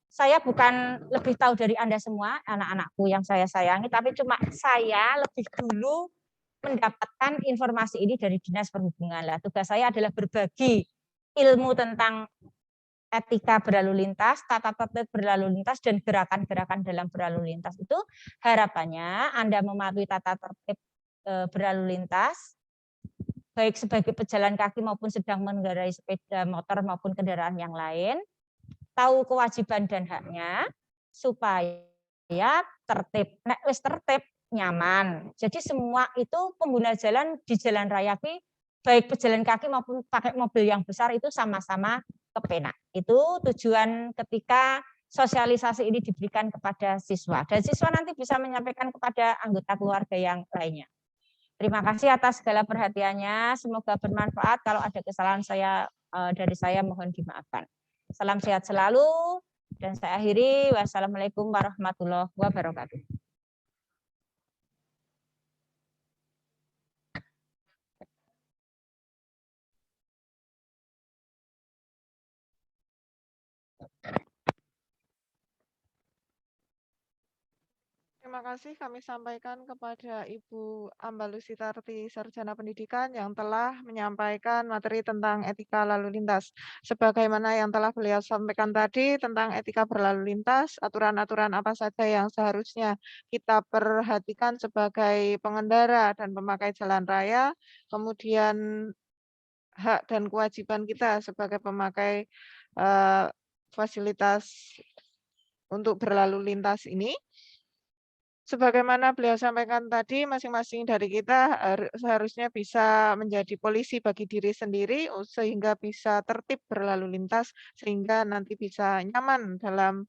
saya bukan lebih tahu dari Anda semua, anak-anakku yang saya sayangi, tapi cuma saya lebih dulu mendapatkan informasi ini dari Dinas Perhubungan. Lah, tugas saya adalah berbagi ilmu tentang etika berlalu lintas, tata tertib berlalu lintas, dan gerakan-gerakan dalam berlalu lintas. Itu harapannya Anda mematuhi tata tertib berlalu lintas, baik sebagai pejalan kaki maupun sedang mengendarai sepeda motor maupun kendaraan yang lain, tahu kewajiban dan haknya, supaya tertib. Nek wis tertib, nyaman. Jadi semua itu pengguna jalan di jalan raya baik pejalan kaki maupun pakai mobil yang besar itu sama-sama kepenak. Itu tujuan ketika sosialisasi ini diberikan kepada siswa. Dan siswa nanti bisa menyampaikan kepada anggota keluarga yang lainnya. Terima kasih atas segala perhatiannya. Semoga bermanfaat. Kalau ada kesalahan dari saya mohon dimaafkan. Salam sehat selalu. Dan saya akhiri. Wassalamualaikum warahmatullahi wabarakatuh.
Terima kasih kami sampaikan kepada Ibu Ambalusi Tarti, Sarjana Pendidikan yang telah menyampaikan materi tentang etika lalu lintas. Sebagaimana yang telah beliau sampaikan tadi tentang etika berlalu lintas, aturan-aturan apa saja yang seharusnya kita perhatikan sebagai pengendara dan pemakai jalan raya, kemudian hak dan kewajiban kita sebagai pemakai fasilitas untuk berlalu lintas ini. Sebagaimana beliau sampaikan tadi, masing-masing dari kita seharusnya bisa menjadi polisi bagi diri sendiri sehingga bisa tertib berlalu lintas, sehingga nanti bisa nyaman dalam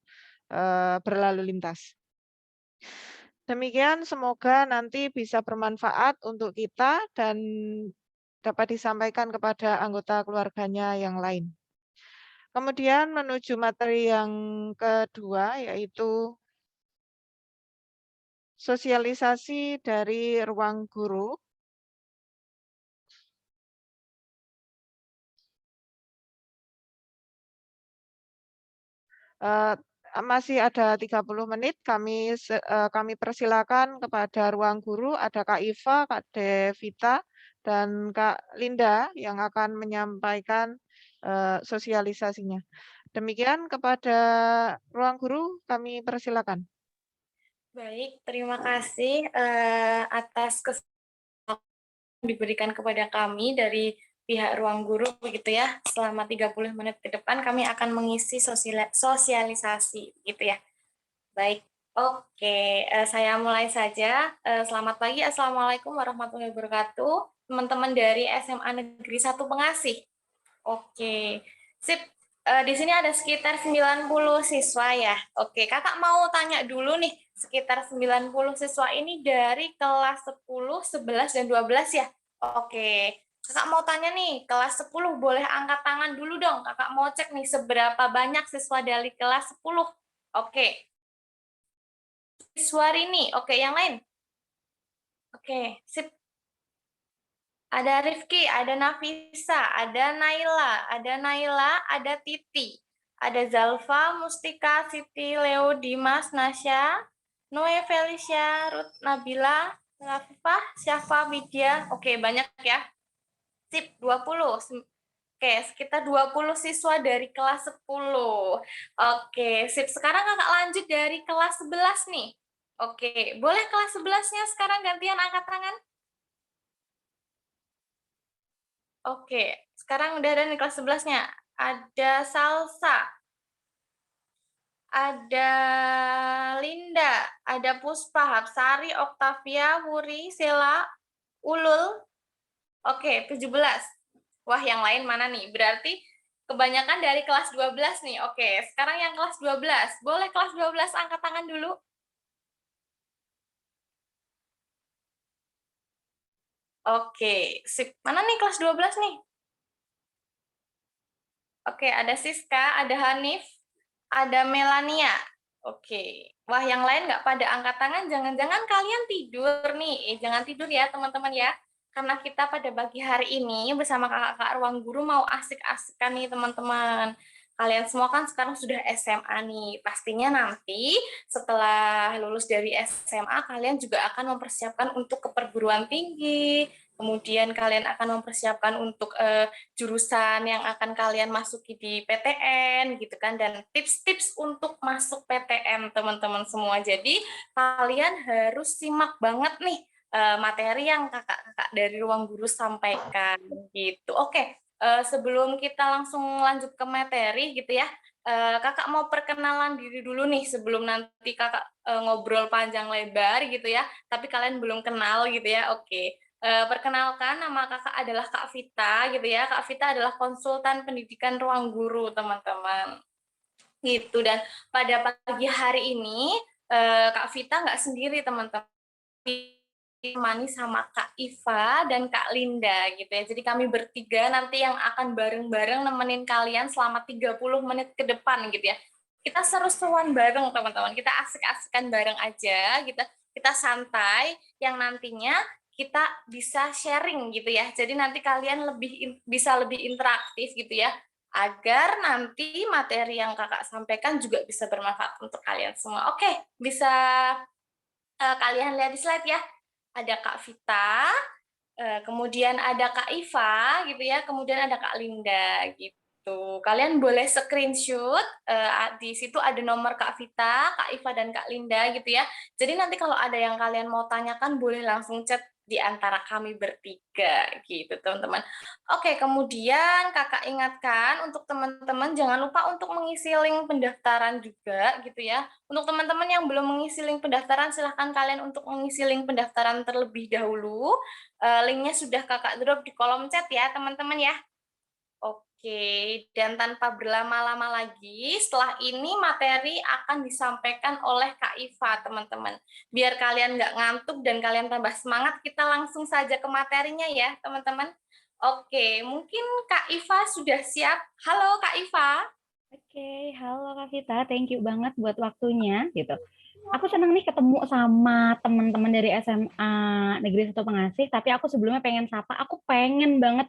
berlalu lintas. Demikian, semoga nanti bisa bermanfaat untuk kita dan dapat disampaikan kepada anggota keluarganya yang lain. Kemudian menuju materi yang kedua, yaitu sosialisasi dari ruang guru. Masih ada 30 menit, kami persilakan kepada ruang guru, ada Kak Iva, Kak Devita, dan Kak Linda yang akan menyampaikan sosialisasinya. Demikian kepada ruang guru, kami persilakan.
Baik, terima kasih atas kesempatan diberikan kepada kami dari pihak ruang guru begitu ya. Selama 30 menit ke depan kami akan mengisi sosialisasi gitu ya. Baik, oke, saya mulai saja. Selamat pagi, Assalamualaikum warahmatullahi wabarakatuh. Teman-teman dari SMA Negeri 1 Pengasih. Oke, sip. Di sini ada sekitar 90 siswa ya. Oke, kakak mau tanya dulu nih, sekitar 90 siswa ini dari kelas 10, 11, dan 12 ya? Oke, kakak mau tanya nih, kelas 10 boleh angkat tangan dulu dong. Kakak mau cek nih seberapa banyak siswa dari kelas 10. Oke. Siswa Rini, oke, yang lain? Oke, sip. Ada Rifki, ada Nafisa, ada Naila, ada Titi, ada Zalfa, Mustika, Siti, Leo, Dimas, Nasya, Noe, Felicia, Ruth, Nabila, Lafifah, Syafa, Widya. Oke, banyak ya. Sip, 20. Oke, sekitar 20 siswa dari kelas 10. Oke, sip. Sekarang kakak lanjut dari kelas 11 nih. Oke, boleh kelas 11-nya sekarang gantian angkat tangan? Oke, sekarang udah ada nih kelas 11-nya. Ada Salsa, ada Linda, ada Puspa, Hapsari, Oktavia, Wuri, Sela, Ulul. Oke, 17. Wah, yang lain mana nih? Berarti kebanyakan dari kelas 12 nih. Oke, sekarang yang kelas 12. Boleh kelas 12 angkat tangan dulu? Oke, sip. Mana nih kelas 12 nih? Oke, ada Siska, ada Hanif, ada Melania. Oke. Wah, yang lain nggak pada angkat tangan, jangan-jangan kalian tidur nih. Jangan tidur ya, teman-teman ya. Karena kita pada pagi hari ini bersama kakak-kakak ruang guru mau asik-asikan nih, teman-teman. Kalian semua kan sekarang sudah SMA nih. Pastinya nanti setelah lulus dari SMA, kalian juga akan mempersiapkan untuk keperguruan tinggi. Kemudian kalian akan mempersiapkan untuk jurusan yang akan kalian masuki di PTN gitu kan, dan tips-tips untuk masuk PTN teman-teman semua. Jadi kalian harus simak banget nih materi yang kakak-kakak dari Ruang Guru sampaikan gitu. Oke, sebelum kita langsung lanjut ke materi gitu ya, kakak mau perkenalan diri dulu nih sebelum nanti kakak ngobrol panjang lebar gitu ya, tapi kalian belum kenal gitu ya. Oke. Perkenalkan, nama kakak adalah Kak Vita gitu ya. Kak Vita adalah konsultan pendidikan Ruang Guru, teman-teman. Gitu, dan pada pagi hari ini Kak Vita nggak sendiri, teman-teman. Ditemani sama Kak Iva dan Kak Linda gitu ya. Jadi kami bertiga nanti yang akan bareng-bareng nemenin kalian selama 30 menit ke depan gitu ya. Kita seru-seruan bareng, teman-teman. Kita asik-asikan bareng aja gitu. Kita santai yang nantinya kita bisa sharing gitu ya. Jadi nanti kalian bisa lebih interaktif gitu ya, agar nanti materi yang kakak sampaikan juga bisa bermanfaat untuk kalian semua. Oke, bisa kalian lihat di slide ya. Ada Kak Vita, kemudian ada Kak Iva gitu ya, kemudian ada Kak Linda gitu. Kalian boleh screenshot, di situ ada nomor Kak Vita, Kak Iva, dan Kak Linda gitu ya. Jadi nanti kalau ada yang kalian mau tanyakan boleh langsung chat di antara kami bertiga gitu, teman-teman. Oke, kemudian kakak ingatkan untuk teman-teman jangan lupa untuk mengisi link pendaftaran juga gitu ya. Untuk teman-teman yang belum mengisi link pendaftaran, silahkan kalian untuk mengisi link pendaftaran terlebih dahulu. Linknya sudah kakak drop di kolom chat ya, teman-teman ya. Oke, dan tanpa berlama-lama lagi, setelah ini materi akan disampaikan oleh Kak Iva, teman-teman. Biar kalian nggak ngantuk dan kalian tambah semangat, kita langsung saja ke materinya ya, teman-teman. Oke, mungkin Kak Iva sudah siap. Halo Kak Iva.
Oke, halo Kak Vita, thank you banget buat waktunya gitu. Aku seneng nih ketemu sama teman-teman dari SMA Negeri 1 Pengasih, tapi aku sebelumnya pengen sapa, aku pengen banget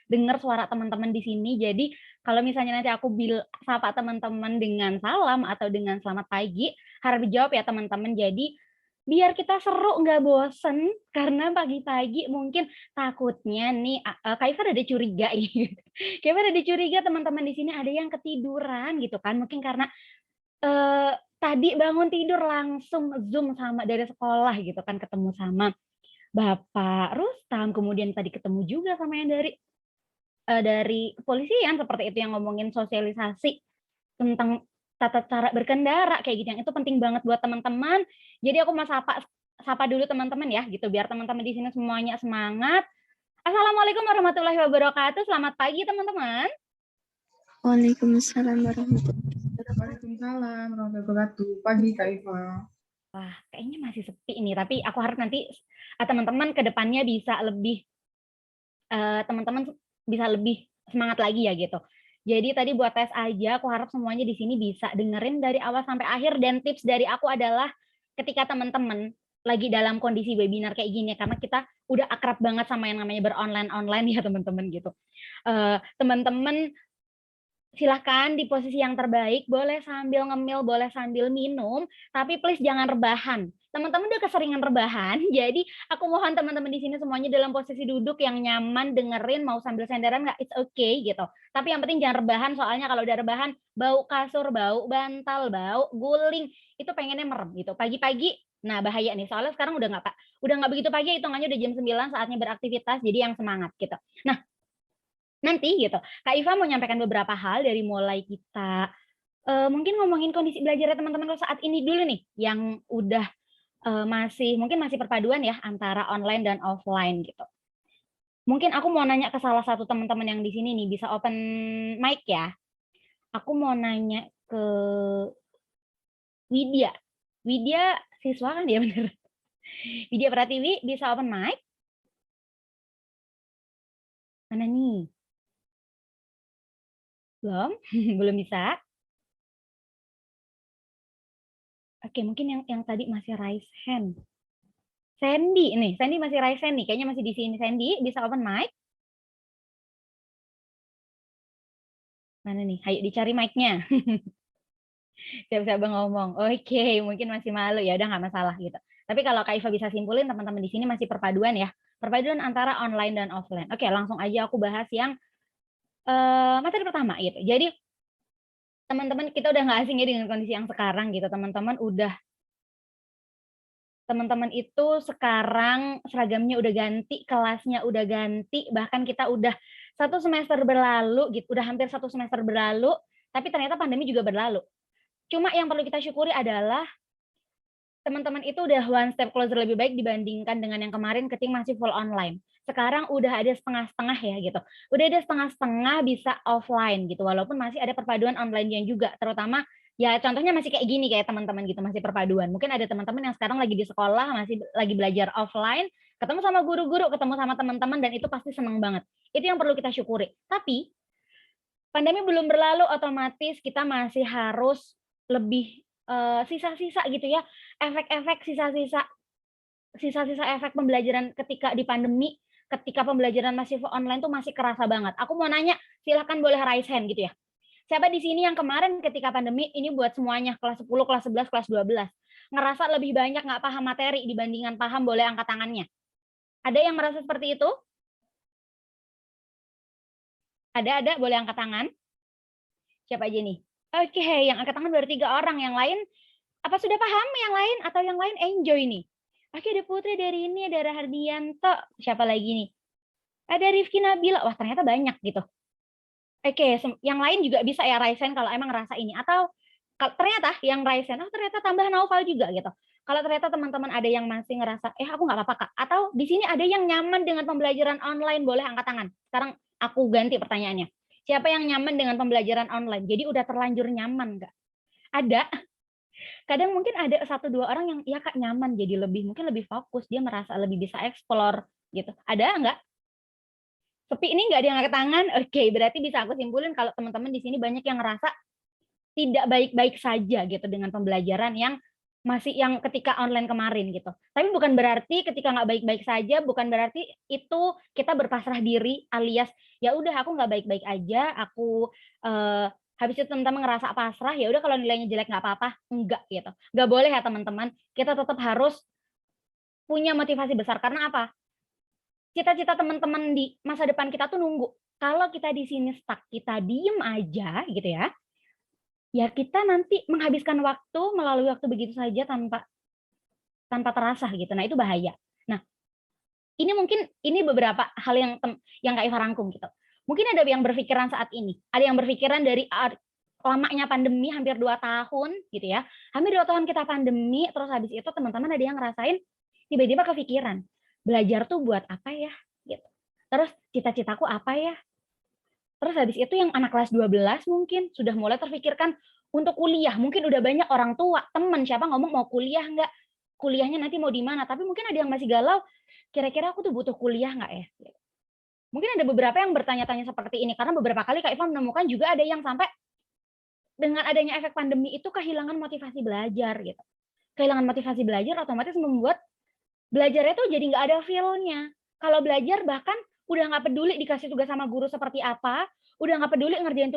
denger suara teman-teman di sini. Jadi kalau misalnya nanti aku sapa teman-teman dengan salam atau dengan selamat pagi, harap dijawab ya teman-teman. Jadi biar kita seru nggak bosen, karena pagi-pagi mungkin takutnya nih Kak Iva ada curiga gitu. Kayaknya ada curiga teman-teman di sini ada yang ketiduran gitu kan, mungkin karena tadi bangun tidur langsung Zoom sama dari sekolah gitu kan, ketemu sama Bapak Rustam, kemudian tadi ketemu juga sama yang dari kepolisian seperti itu yang ngomongin sosialisasi tentang tata cara berkendara kayak gitu, yang itu penting banget buat teman-teman. Jadi aku mau sapa dulu teman-teman ya gitu, biar teman-teman di sini semuanya semangat. Assalamualaikum warahmatullahi wabarakatuh. Selamat pagi teman-teman.
Waalaikumsalam warahmatullahi wabarakatuh.
Waalaikumsalam warahmatullahi wabarakatuh. Pagi Kak Iva.
Wah, kayaknya masih sepi nih, tapi aku harap nanti teman-teman ke depannya bisa lebih teman-teman bisa lebih semangat lagi ya gitu. Jadi tadi buat tes aja, aku harap semuanya di sini bisa dengerin dari awal sampai akhir, dan tips dari aku adalah ketika teman-teman lagi dalam kondisi webinar kayak gini, karena kita udah akrab banget sama yang namanya beronline-online ya teman-teman gitu. Teman-teman silahkan di posisi yang terbaik, boleh sambil ngemil, boleh sambil minum, tapi please jangan rebahan. Teman-teman udah keseringan rebahan, jadi aku mohon teman-teman di sini semuanya dalam posisi duduk yang nyaman, dengerin, mau sambil senderan nggak, it's okay gitu. Tapi yang penting jangan rebahan, soalnya kalau udah rebahan, bau kasur, bau bantal, bau guling, itu pengennya merem gitu. Pagi-pagi, nah bahaya nih, soalnya sekarang udah nggak begitu pagi, hitungannya udah jam 9 saatnya beraktivitas, jadi yang semangat gitu. Nah, nanti gitu, Kak Iva mau nyampaikan beberapa hal dari mulai kita mungkin ngomongin kondisi belajarnya teman-teman saat ini dulu nih, yang udah mungkin masih perpaduan ya antara online dan offline gitu. Mungkin aku mau nanya ke salah satu teman-teman yang di sini nih, bisa open mic ya. Aku mau nanya ke Widya. Widya siswa kan ya bener? Widya Pratiwi bisa open mic? Mana nih? Belum? Belum bisa? Oke, mungkin yang tadi masih raise hand. Sandy nih, Sandy masih raise hand nih, kayaknya masih di sini. Sandy, bisa open mic? Mana nih? Ayo dicari mic-nya. Siap-siap ngomong. Oke, mungkin masih malu, ya udah nggak masalah gitu. Tapi kalau Kak Iva bisa simpulin, teman-teman di sini masih perpaduan ya. Perpaduan antara online dan offline. Oke, langsung aja aku bahas yang materi pertama gitu. Jadi teman-teman kita udah nggak asing ya dengan kondisi yang sekarang gitu. Teman-teman udah teman-teman itu sekarang seragamnya udah ganti, kelasnya udah ganti, bahkan kita udah 1 semester berlalu gitu, udah hampir 1 semester berlalu, tapi ternyata pandemi juga berlalu. Cuma yang perlu kita syukuri adalah teman-teman itu udah one step closer lebih baik dibandingkan dengan yang kemarin ketika masih full online. Sekarang udah ada setengah-setengah ya gitu. Udah ada setengah-setengah bisa offline gitu, walaupun masih ada perpaduan online-nya juga, terutama ya contohnya masih kayak gini kayak teman-teman gitu, masih perpaduan. Mungkin ada teman-teman yang sekarang lagi di sekolah, masih lagi belajar offline, ketemu sama guru-guru, ketemu sama teman-teman, dan itu pasti seneng banget. Itu yang perlu kita syukuri. Tapi pandemi belum berlalu, otomatis kita masih harus lebih sisa-sisa gitu ya, efek-efek sisa-sisa efek pembelajaran ketika di pandemi, ketika pembelajaran masih online tuh masih kerasa banget. Aku mau nanya, silakan boleh raise hand gitu ya. Siapa di sini yang kemarin ketika pandemi, ini buat semuanya, kelas 10, kelas 11, kelas 12, ngerasa lebih banyak nggak paham materi dibandingkan paham, boleh angkat tangannya. Ada yang merasa seperti itu? Ada, boleh angkat tangan. Siapa aja nih? Oke, yang angkat tangan baru 3 orang, yang lain apa sudah paham yang lain atau yang lain enjoy nih? Oke, ada Putri dari ini, ada Rahardianto, siapa lagi nih? Ada Rifki Nabila, wah ternyata banyak gitu. Oke, yang lain juga bisa ya raise hand kalau emang ngerasa ini, atau ternyata yang raise hand, oh ternyata tambah Naufal juga gitu. Kalau ternyata teman-teman ada yang masih ngerasa, aku nggak apa-apa Kak, atau di sini ada yang nyaman dengan pembelajaran online, boleh angkat tangan. Sekarang aku ganti pertanyaannya. Siapa yang nyaman dengan pembelajaran online? Jadi udah terlanjur nyaman nggak? Ada. Kadang mungkin ada 1-2 orang yang ya Kak nyaman, jadi mungkin lebih fokus, dia merasa lebih bisa explore gitu. Ada nggak? Sepi ini nggak ada yang angkat tangan? Oke, berarti bisa aku simpulin kalau teman-teman di sini banyak yang ngerasa tidak baik-baik saja gitu dengan pembelajaran yang masih yang ketika online kemarin gitu. Tapi bukan berarti ketika nggak baik-baik saja, bukan berarti itu kita berpasrah diri alias ya udah aku nggak baik-baik aja, aku habis itu teman-teman ngerasa pasrah, ya udah kalau nilainya jelek nggak apa-apa, enggak gitu. Nggak boleh ya teman-teman, kita tetap harus punya motivasi besar. Karena apa? Cita-cita teman-teman di masa depan kita tuh nunggu. Kalau kita di sini stuck, kita diem aja gitu ya, ya kita nanti menghabiskan waktu, melalui waktu begitu saja tanpa terasa gitu. Nah, itu bahaya. Nah, ini beberapa hal yang Kak Iva rangkum gitu. Mungkin ada yang berpikiran saat ini, ada yang berpikiran dari lamanya pandemi hampir 2 tahun gitu ya. Hampir 2 tahun kita pandemi, terus habis itu teman-teman ada yang ngerasain tiba-tiba kepikiran, belajar tuh buat apa ya gitu. Terus cita-citaku apa ya? Terus habis itu yang anak kelas 12 mungkin sudah mulai terpikirkan untuk kuliah. Mungkin udah banyak orang tua, teman siapa ngomong mau kuliah nggak? Kuliahnya nanti mau di mana? Tapi mungkin ada yang masih galau, kira-kira aku tuh butuh kuliah nggak ya? Mungkin ada beberapa yang bertanya-tanya seperti ini, karena beberapa kali Kak Iva menemukan juga ada yang sampai dengan adanya efek pandemi itu kehilangan motivasi belajar gitu. Kehilangan motivasi belajar otomatis membuat belajarnya tuh jadi nggak ada feel-nya. Kalau belajar bahkan udah nggak peduli dikasih tugas sama guru seperti apa, udah nggak peduli ngerjain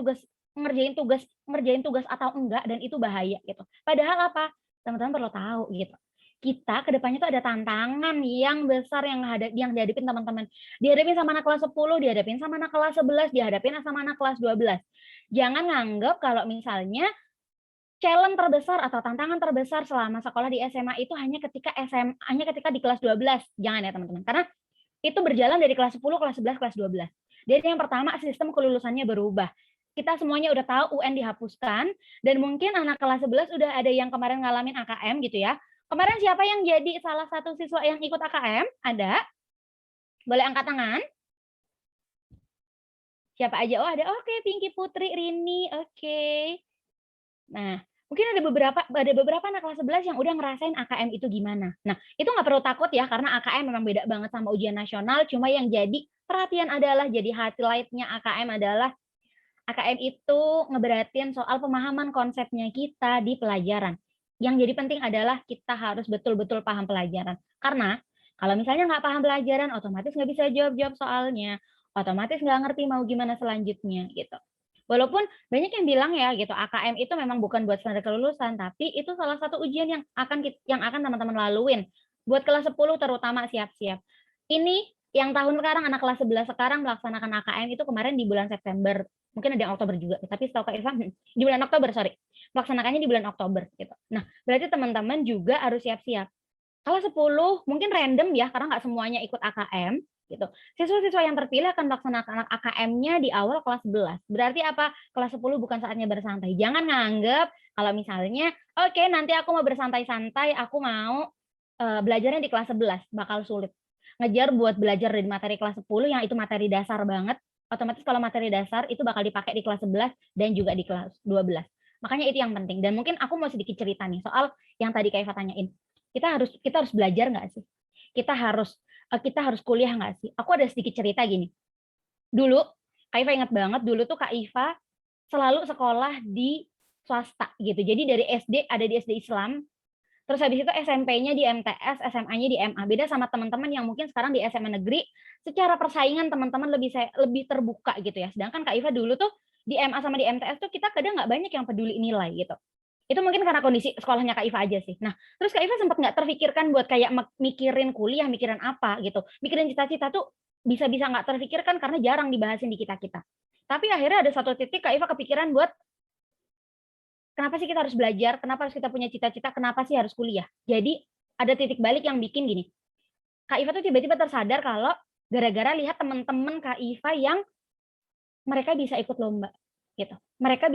tugas atau enggak, dan itu bahaya gitu. Padahal apa? Teman-teman perlu tahu gitu. Kita kedepannya tuh ada tantangan yang besar yang dihadapin teman-teman. Dihadapin sama anak kelas 10, dihadapin sama anak kelas 11, dihadapin sama anak kelas 12. Jangan nganggap kalau misalnya challenge terbesar atau tantangan terbesar selama sekolah di SMA itu hanya ketika di kelas 12. Jangan ya teman-teman. Karena itu berjalan dari kelas 10, kelas 11, kelas 12. Jadi yang pertama sistem kelulusannya berubah. Kita semuanya udah tahu UN dihapuskan, dan mungkin anak kelas 11 udah ada yang kemarin ngalamin AKM gitu ya. Kemarin siapa yang jadi salah satu siswa yang ikut AKM? Ada? Boleh angkat tangan? Siapa aja? Oh ada, oke, Pinky Putri, Rini, oke. Nah, mungkin ada beberapa anak kelas 11 yang udah ngerasain AKM itu gimana. Nah, itu nggak perlu takut ya, karena AKM memang beda banget sama ujian nasional, cuma yang jadi perhatian adalah, jadi highlight-nya AKM adalah, AKM itu ngeberatin soal pemahaman konsepnya kita di pelajaran. Yang jadi penting adalah kita harus betul-betul paham pelajaran. Karena kalau misalnya nggak paham pelajaran, otomatis nggak bisa jawab soalnya, otomatis nggak ngerti mau gimana selanjutnya gitu. Walaupun banyak yang bilang ya gitu, AKM itu memang bukan buat standar kelulusan, tapi itu salah satu ujian yang akan teman-teman laluin. Buat kelas 10 terutama siap-siap. Ini yang tahun sekarang, anak kelas 11 sekarang melaksanakan AKM itu kemarin di bulan September. Mungkin ada yang Oktober juga, tapi setahu Kak Iva di bulan Oktober, melaksanakannya di bulan Oktober gitu. Nah, berarti teman-teman juga harus siap-siap. Kelas 10 mungkin random ya, karena nggak semuanya ikut AKM gitu. Siswa-siswa yang terpilih akan melaksanakan AKM-nya di awal kelas 11. Berarti apa? Kelas 10 bukan saatnya bersantai. Jangan nganggep kalau misalnya, oke, nanti aku mau bersantai-santai, aku mau belajarnya di kelas 11, bakal sulit. Ngejar buat belajar dari materi kelas 10 yang itu materi dasar banget, otomatis kalau materi dasar itu bakal dipakai di kelas 11 dan juga di kelas 12. Makanya itu yang penting. Dan mungkin aku mau sedikit cerita nih soal yang tadi Kak Eva tanyain. Kita harus belajar nggak sih? Kita harus kuliah nggak sih? Aku ada sedikit cerita gini. Dulu Kak Iva ingat banget, dulu tuh Kak Iva selalu sekolah di swasta gitu. Jadi dari SD ada di SD Islam, terus habis itu SMP-nya di MTS, SMA-nya di MA. Beda sama teman-teman yang mungkin sekarang di SMA negeri, secara persaingan teman-teman lebih terbuka gitu ya. Sedangkan Kak Iva dulu tuh di MA sama di MTS tuh kita kadang nggak banyak yang peduli nilai gitu. Itu mungkin karena kondisi sekolahnya Kak Iva aja sih. Nah, terus Kak Iva sempat nggak terfikirkan buat kayak mikirin kuliah, mikirin apa gitu. Mikirin cita-cita tuh bisa-bisa nggak terfikirkan karena jarang dibahasin di kita-kita. Tapi akhirnya ada satu titik Kak Iva kepikiran buat kenapa sih kita harus belajar, kenapa harus kita punya cita-cita, kenapa sih harus kuliah. Jadi ada titik balik yang bikin gini. Kak Iva tuh tiba-tiba tersadar kalau gara-gara lihat teman-teman Kak Iva yang mereka bisa ikut lomba gitu. Mereka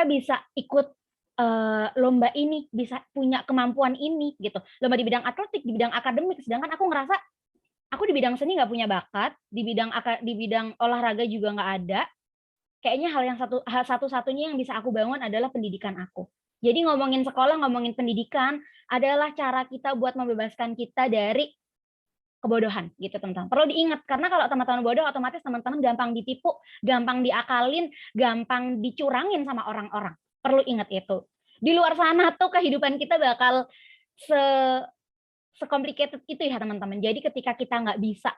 bisa ikut lomba ini, bisa punya kemampuan ini gitu. Lomba di bidang atletik, di bidang akademik, sedangkan aku ngerasa aku di bidang seni nggak punya bakat, di bidang olahraga juga nggak ada. Kayaknya hal satu-satunya yang bisa aku bangun adalah pendidikan aku. Jadi ngomongin sekolah, ngomongin pendidikan adalah cara kita buat membebaskan kita dari kebodohan gitu teman-teman. Perlu diingat karena kalau teman-teman bodoh otomatis teman-teman gampang ditipu, gampang diakalin, gampang dicurangin sama orang-orang. Perlu ingat itu. Di luar sana tuh kehidupan kita bakal se-complicated itu ya teman-teman. Jadi ketika kita nggak bisa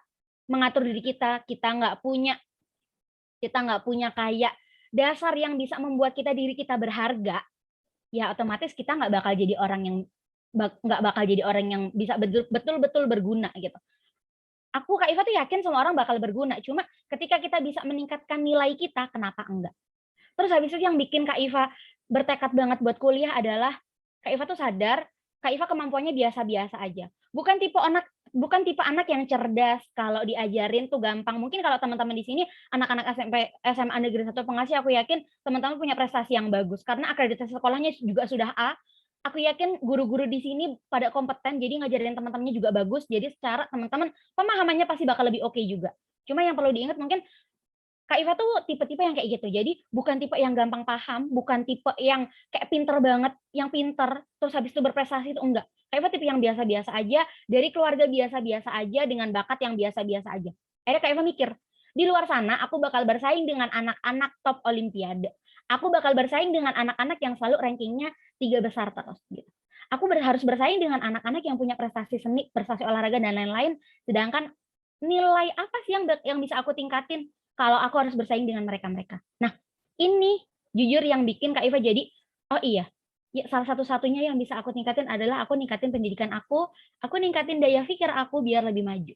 mengatur diri kita nggak punya kayak dasar yang bisa membuat diri kita berharga, ya otomatis kita nggak bakal jadi orang yang bisa betul-betul berguna gitu. Aku Kak Iva tuh yakin semua orang bakal berguna, cuma ketika kita bisa meningkatkan nilai kita, kenapa enggak? Terus habis itu yang bikin Kak Iva bertekad banget buat kuliah adalah Kak Iva tuh sadar Kak Iva kemampuannya biasa-biasa aja. Bukan tipe anak yang cerdas, kalau diajarin tuh gampang. Mungkin kalau teman-teman di sini anak-anak SMA Negeri 1 Pengasih, aku yakin teman-teman punya prestasi yang bagus karena akreditasi sekolahnya juga sudah A. Aku yakin guru-guru di sini pada kompeten, jadi ngajarin teman-temannya juga bagus. Jadi secara teman-teman pemahamannya pasti bakal lebih oke juga. Cuma yang perlu diingat mungkin Kak Iva tuh tipe-tipe yang kayak gitu. Jadi bukan tipe yang gampang paham, bukan tipe yang kayak pinter banget, yang pinter terus habis itu berprestasi, itu enggak. Kak Iva tipe yang biasa-biasa aja, dari keluarga biasa-biasa aja, dengan bakat yang biasa-biasa aja. Akhirnya Kak Iva mikir, di luar sana aku bakal bersaing dengan anak-anak top olimpiade. Aku bakal bersaing dengan anak-anak yang selalu rankingnya 3 besar terus gitu. Aku harus bersaing dengan anak-anak yang punya prestasi seni, prestasi olahraga dan lain-lain. Sedangkan nilai apa sih yang bisa aku tingkatin kalau aku harus bersaing dengan mereka-mereka. Nah, ini jujur yang bikin Kak Iva jadi, oh iya, ya, salah satu-satunya yang bisa aku tingkatin adalah aku ningkatin pendidikan aku ningkatin daya pikir aku biar lebih maju.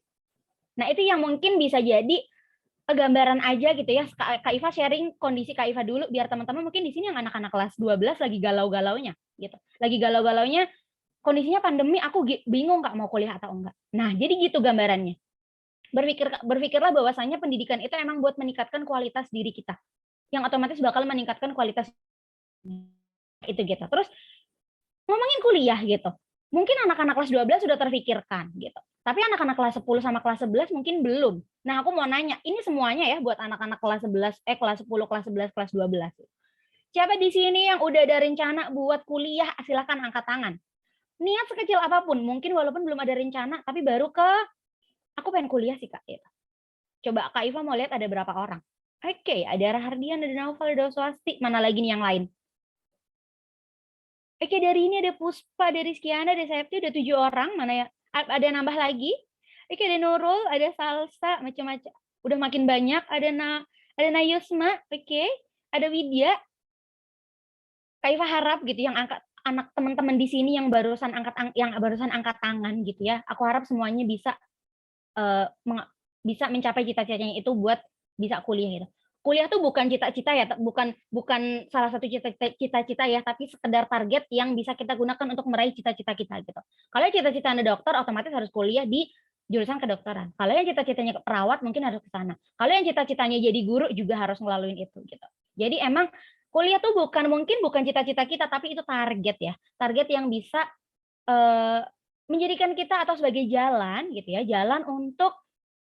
Nah, itu yang mungkin bisa jadi gambaran aja gitu ya. Kak Iva sharing kondisi Kak Iva dulu biar teman-teman mungkin di sini yang anak-anak kelas 12 lagi galau-galaunya gitu. Lagi galau-galaunya, kondisinya pandemi, aku bingung Kak mau kuliah atau enggak. Nah, jadi gitu gambarannya. Berpikirlah bahwasanya pendidikan itu emang buat meningkatkan kualitas diri kita. Yang otomatis bakal meningkatkan kualitas itu gitu. Terus ngomongin kuliah gitu. Mungkin anak-anak kelas 12 sudah terpikirkan gitu. Tapi anak-anak kelas 10 sama kelas 11 mungkin belum. Nah, aku mau nanya, ini semuanya ya buat anak-anak kelas 11, kelas 10, kelas 11, kelas 12. Siapa di sini yang udah ada rencana buat kuliah? Silakan angkat tangan. Niat sekecil apapun, mungkin walaupun belum ada rencana, tapi baru ke aku pengen kuliah sih Kak. Gitu. Coba Kak Iva mau lihat ada berapa orang. Oke, ada Rahardian, ada Naufal, ada Swasti, mana lagi nih yang lain? Oke, dari ini ada Puspa, ada Rizkyana, ada Septi, udah 7 orang. Mana ya? Ada nambah lagi? Oke, ada Nurul, ada Salsa, macam-macam. Udah makin banyak. Ada Nayusma, oke. Ada Widya. Kak Iva harap gitu yang anak teman-teman di sini yang barusan angkat tangan gitu ya. Aku harap semuanya bisa mencapai cita-citanya itu buat bisa kuliah gitu. kuliah tuh bukan cita-cita ya, bukan salah satu cita-cita ya, tapi sekedar target yang bisa kita gunakan untuk meraih cita-cita kita gitu. Kalau cita-cita Anda dokter, otomatis harus kuliah di jurusan kedokteran. Kalau yang cita-citanya perawat, mungkin harus ke sana. Kalau yang cita-citanya jadi guru, juga harus ngelaluin itu gitu. Jadi emang kuliah tuh bukan cita-cita kita, tapi itu target ya, target yang bisa menjadikan kita atau sebagai jalan gitu ya, jalan untuk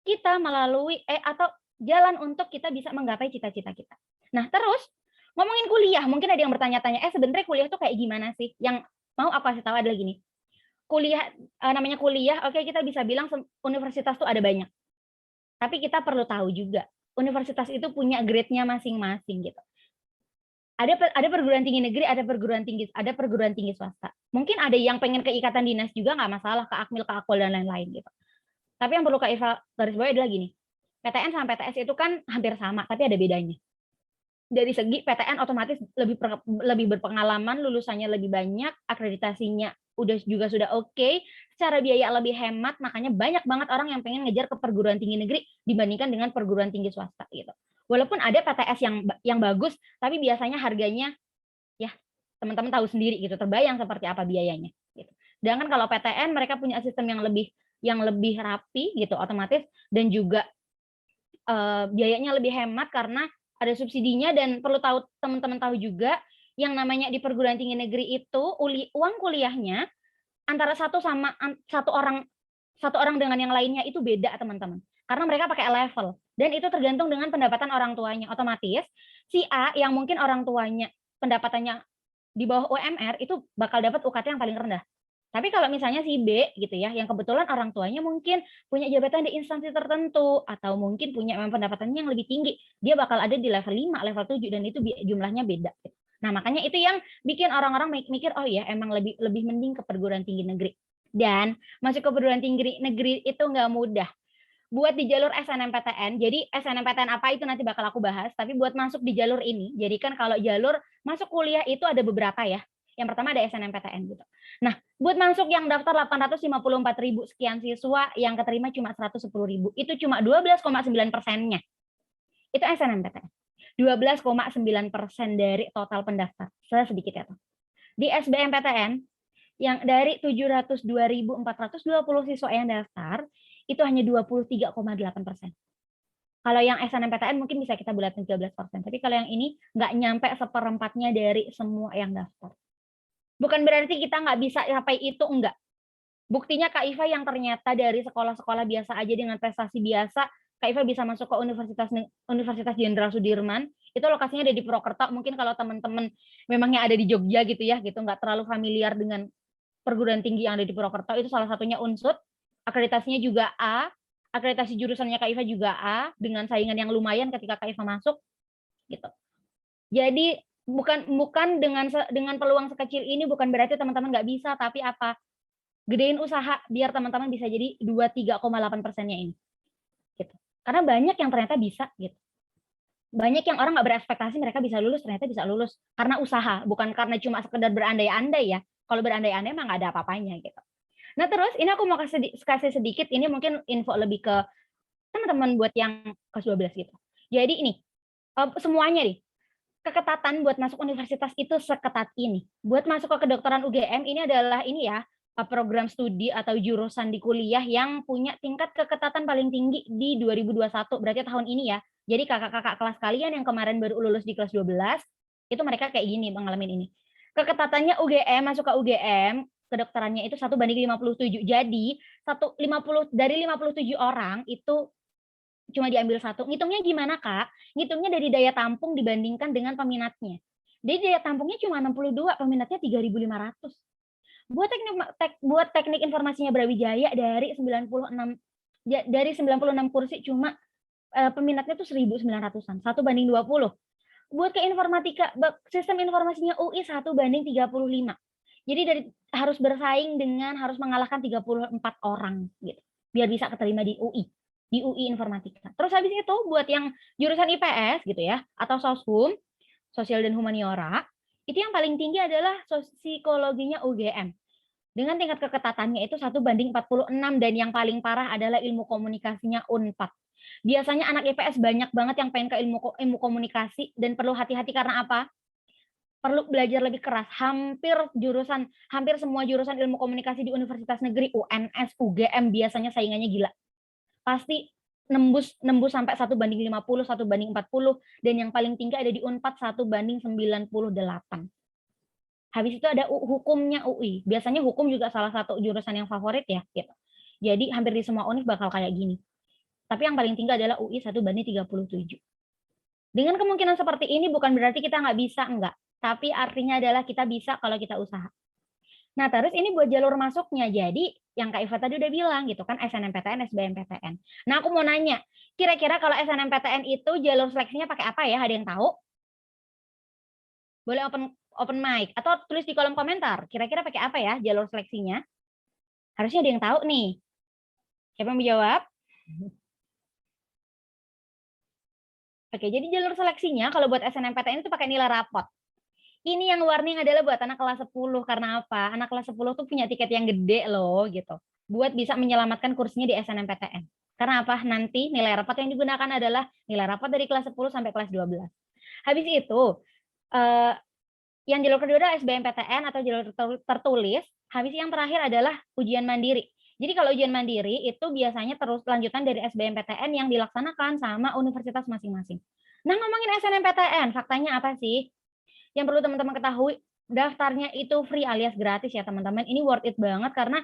kita melalui atau jalan untuk kita bisa menggapai cita-cita kita. Nah, terus ngomongin kuliah, mungkin ada yang bertanya-tanya, sebenarnya kuliah tuh kayak gimana sih? Yang mau aku kasih tahu adalah gini. Kuliah namanya kuliah, oke, kita bisa bilang universitas tuh ada banyak. Tapi kita perlu tahu juga, universitas itu punya grade-nya masing-masing gitu. Ada perguruan tinggi negeri, ada perguruan tinggi swasta. Mungkin ada yang pengen ke ikatan dinas juga nggak masalah, ke Akmil, ke Akpol dan lain-lain gitu. Tapi yang perlu Kak Iva garis bawahi adalah gini. PTN sama PTS itu kan hampir sama, tapi ada bedanya. Dari segi PTN otomatis lebih berpengalaman, lulusannya lebih banyak, akreditasinya sudah oke, secara biaya lebih hemat, makanya banyak banget orang yang pengen ngejar ke perguruan tinggi negeri dibandingkan dengan perguruan tinggi swasta gitu. Walaupun ada PTS yang bagus, tapi biasanya harganya ya teman-teman tahu sendiri gitu, terbayang seperti apa biayanya gitu. Sedangkan kalau PTN mereka punya sistem yang lebih rapi gitu otomatis, dan juga biayanya lebih hemat karena ada subsidinya. Dan perlu tahu teman-teman tahu juga yang namanya di perguruan tinggi negeri itu uang kuliahnya antara satu orang dengan yang lainnya itu beda teman-teman, karena mereka pakai level dan itu tergantung dengan pendapatan orang tuanya. Otomatis si A yang mungkin orang tuanya pendapatannya di bawah UMR itu bakal dapat UKT yang paling rendah. Tapi kalau misalnya si B gitu ya, yang kebetulan orang tuanya mungkin punya jabatan di instansi tertentu atau mungkin punya pendapatannya yang lebih tinggi, dia bakal ada di level 5, level 7 dan itu jumlahnya beda. Nah, makanya itu yang bikin orang-orang mikir, oh ya emang lebih mending ke perguruan tinggi negeri. Dan masuk ke perguruan tinggi negeri itu nggak mudah. Buat di jalur SNMPTN, jadi SNMPTN apa itu nanti bakal aku bahas, tapi buat masuk di jalur ini, jadi kan kalau jalur masuk kuliah itu ada beberapa ya. Yang pertama ada SNMPTN gitu. Nah, buat masuk yang daftar 854.000 sekian siswa, yang keterima cuma 110.000. Itu cuma 12,9%-nya. Itu SNMPTN. 12,9% dari total pendaftar. Sedikit ya. Di SBMPTN, yang dari 702.420 siswa yang daftar, itu hanya 23,8%. Kalau yang SNMPTN mungkin bisa kita bulatin 13%. Tapi kalau yang ini nggak nyampe seperempatnya dari semua yang daftar. Bukan berarti kita nggak bisa sampai itu, enggak. Buktinya Kak Iva yang ternyata dari sekolah-sekolah biasa aja dengan prestasi biasa, Kak Iva bisa masuk ke Universitas Jenderal Sudirman. Itu lokasinya ada di Purwokerto. Mungkin kalau teman-teman memangnya ada di Jogja gitu ya, gitu nggak terlalu familiar dengan perguruan tinggi yang ada di Purwokerto, itu salah satunya Unsud. Akreditasinya juga A, akreditasi jurusannya Kak Iva juga A, dengan saingan yang lumayan ketika Kak Iva masuk, gitu. Jadi bukan dengan peluang sekecil ini bukan berarti teman-teman nggak bisa, tapi apa? Gedein usaha biar teman-teman bisa jadi 23,8%-nya ini. Gitu. Karena banyak yang ternyata bisa gitu. Banyak yang orang nggak berekspektasi mereka bisa lulus, ternyata bisa lulus karena usaha, bukan karena cuma sekedar berandai-andai ya. Kalau berandai-andai emang nggak ada apa-apanya gitu. Nah, terus ini aku mau kasih sedikit, ini mungkin info lebih ke teman-teman buat yang kelas 12 gitu. Jadi ini semuanya nih. Keketatan buat masuk universitas itu seketat ini. Buat masuk ke kedokteran UGM ini adalah ini ya, program studi atau jurusan di kuliah yang punya tingkat keketatan paling tinggi di 2021, berarti tahun ini ya. Jadi kakak-kakak kelas kalian yang kemarin baru lulus di kelas 12, itu mereka kayak gini mengalami ini. Keketatannya UGM, masuk ke UGM, kedokterannya itu 1:57. Jadi dari 57 orang itu cuma diambil 1. Ngitungnya gimana, Kak? Ngitungnya dari daya tampung dibandingkan dengan peminatnya. Jadi daya tampungnya cuma 62, peminatnya 3.500. Buat teknik informasinya Brawijaya dari 96 kursi cuma peminatnya tuh 1.900-an, 1:20. Buat ke informatika, sistem informasinya UI 1:35. Jadi harus bersaing dengan harus mengalahkan 34 orang gitu. Biar bisa keterima di UI informatika. Terus habis itu buat yang jurusan IPS gitu ya, atau Soshum, sosial dan humaniora, itu yang paling tinggi adalah psikologinya UGM. Dengan tingkat keketatannya itu 1:46, dan yang paling parah adalah ilmu komunikasinya Unpad. Biasanya anak IPS banyak banget yang pengen ke ilmu komunikasi dan perlu hati-hati karena apa? Perlu belajar lebih keras. Hampir semua jurusan ilmu komunikasi di universitas negeri, UNS, UGM biasanya saingannya gila. Pasti nembus sampai 1:50, 1:40, dan yang paling tinggi ada di Unpad 1:98. Habis itu ada hukumnya UI. Biasanya hukum juga salah satu jurusan yang favorit ya, gitu. Jadi hampir di semua univ bakal kayak gini. Tapi yang paling tinggi adalah UI 1:37. Dengan kemungkinan seperti ini bukan berarti kita nggak bisa, enggak. Tapi artinya adalah kita bisa kalau kita usaha. Nah, terus ini buat jalur masuknya. Jadi, yang Kak Iva tadi udah bilang gitu kan, SNMPTN, SBMPTN. Nah, aku mau nanya, kira-kira kalau SNMPTN itu jalur seleksinya pakai apa ya? Ada yang tahu? Boleh open mic atau tulis di kolom komentar. Kira-kira pakai apa ya jalur seleksinya? Harusnya ada yang tahu nih. Siapa yang menjawab? Oke, jadi jalur seleksinya kalau buat SNMPTN itu pakai nilai rapot. Ini yang warning adalah buat anak kelas 10. Karena apa? Anak kelas 10 tuh punya tiket yang gede loh gitu. Buat bisa menyelamatkan kursinya di SNMPTN. Karena apa? Nanti nilai rapot yang digunakan adalah nilai rapot dari kelas 10 sampai kelas 12. Habis itu, yang jalur kedua adalah SBMPTN atau jalur tertulis. Habis yang terakhir adalah ujian mandiri. Jadi kalau ujian mandiri itu biasanya terus lanjutan dari SBMPTN yang dilaksanakan sama universitas masing-masing. Nah, ngomongin SNMPTN, faktanya apa sih? Yang perlu teman-teman ketahui, daftarnya itu free alias gratis ya teman-teman. Ini worth it banget karena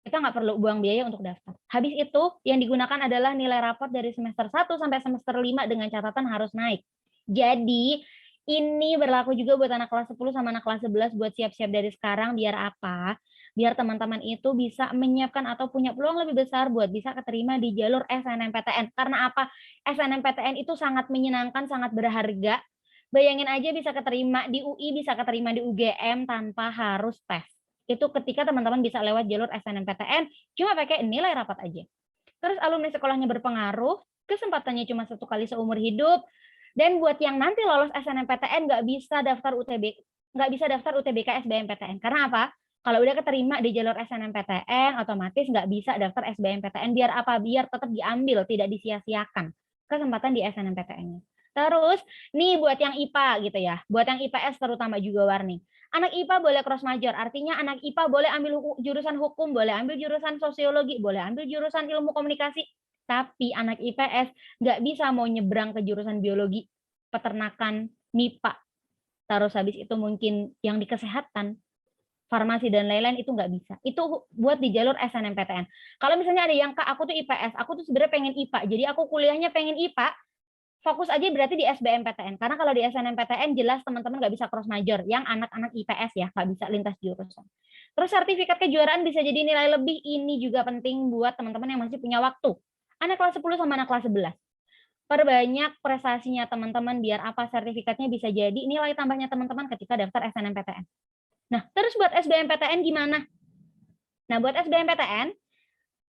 kita nggak perlu buang biaya untuk daftar. Habis itu yang digunakan adalah nilai rapot dari semester 1 sampai semester 5 dengan catatan harus naik. Jadi ini berlaku juga buat anak kelas 10 sama anak kelas 11 buat siap-siap dari sekarang. Biar apa? Biar teman-teman itu bisa menyiapkan atau punya peluang lebih besar buat bisa keterima di jalur SNMPTN. Karena apa? SNMPTN itu sangat menyenangkan, sangat berharga. Bayangin aja bisa keterima di UI, bisa keterima di UGM tanpa harus tes. Itu ketika teman-teman bisa lewat jalur SNMPTN, cuma pakai nilai rapat aja. Terus alumni sekolahnya berpengaruh, kesempatannya cuma 1 kali seumur hidup, dan buat yang nanti lolos SNMPTN nggak bisa daftar UTBK SBMPTN. Karena apa? Kalau udah keterima di jalur SNMPTN, otomatis nggak bisa daftar SBMPTN. Biar apa? Biar tetap diambil, tidak disia-siakan kesempatan di SNMPTN-nya. Terus, nih buat yang IPA gitu ya, buat yang IPS terutama juga warning. Anak IPA boleh cross major, artinya anak IPA boleh ambil jurusan hukum, boleh ambil jurusan sosiologi, boleh ambil jurusan ilmu komunikasi. Tapi anak IPS nggak bisa mau nyebrang ke jurusan biologi, peternakan, MIPA. Terus habis itu mungkin yang di kesehatan, farmasi dan lain-lain itu nggak bisa. Itu buat di jalur SNMPTN. Kalau misalnya ada yang, Kak, aku tuh IPS, aku tuh sebenarnya pengen IPA, jadi aku kuliahnya pengen IPA, fokus aja berarti di SBMPTN. Karena kalau di SNMPTN jelas teman-teman nggak bisa cross major, yang anak-anak IPS ya, nggak bisa lintas jurusan. Terus sertifikat kejuaraan bisa jadi nilai lebih, ini juga penting buat teman-teman yang masih punya waktu. Anak kelas 10 sama anak kelas 11. Perbanyak prestasinya teman-teman, biar apa sertifikatnya bisa jadi nilai tambahnya teman-teman ketika daftar SNMPTN. Nah, terus buat SBMPTN gimana? Nah, buat SBMPTN,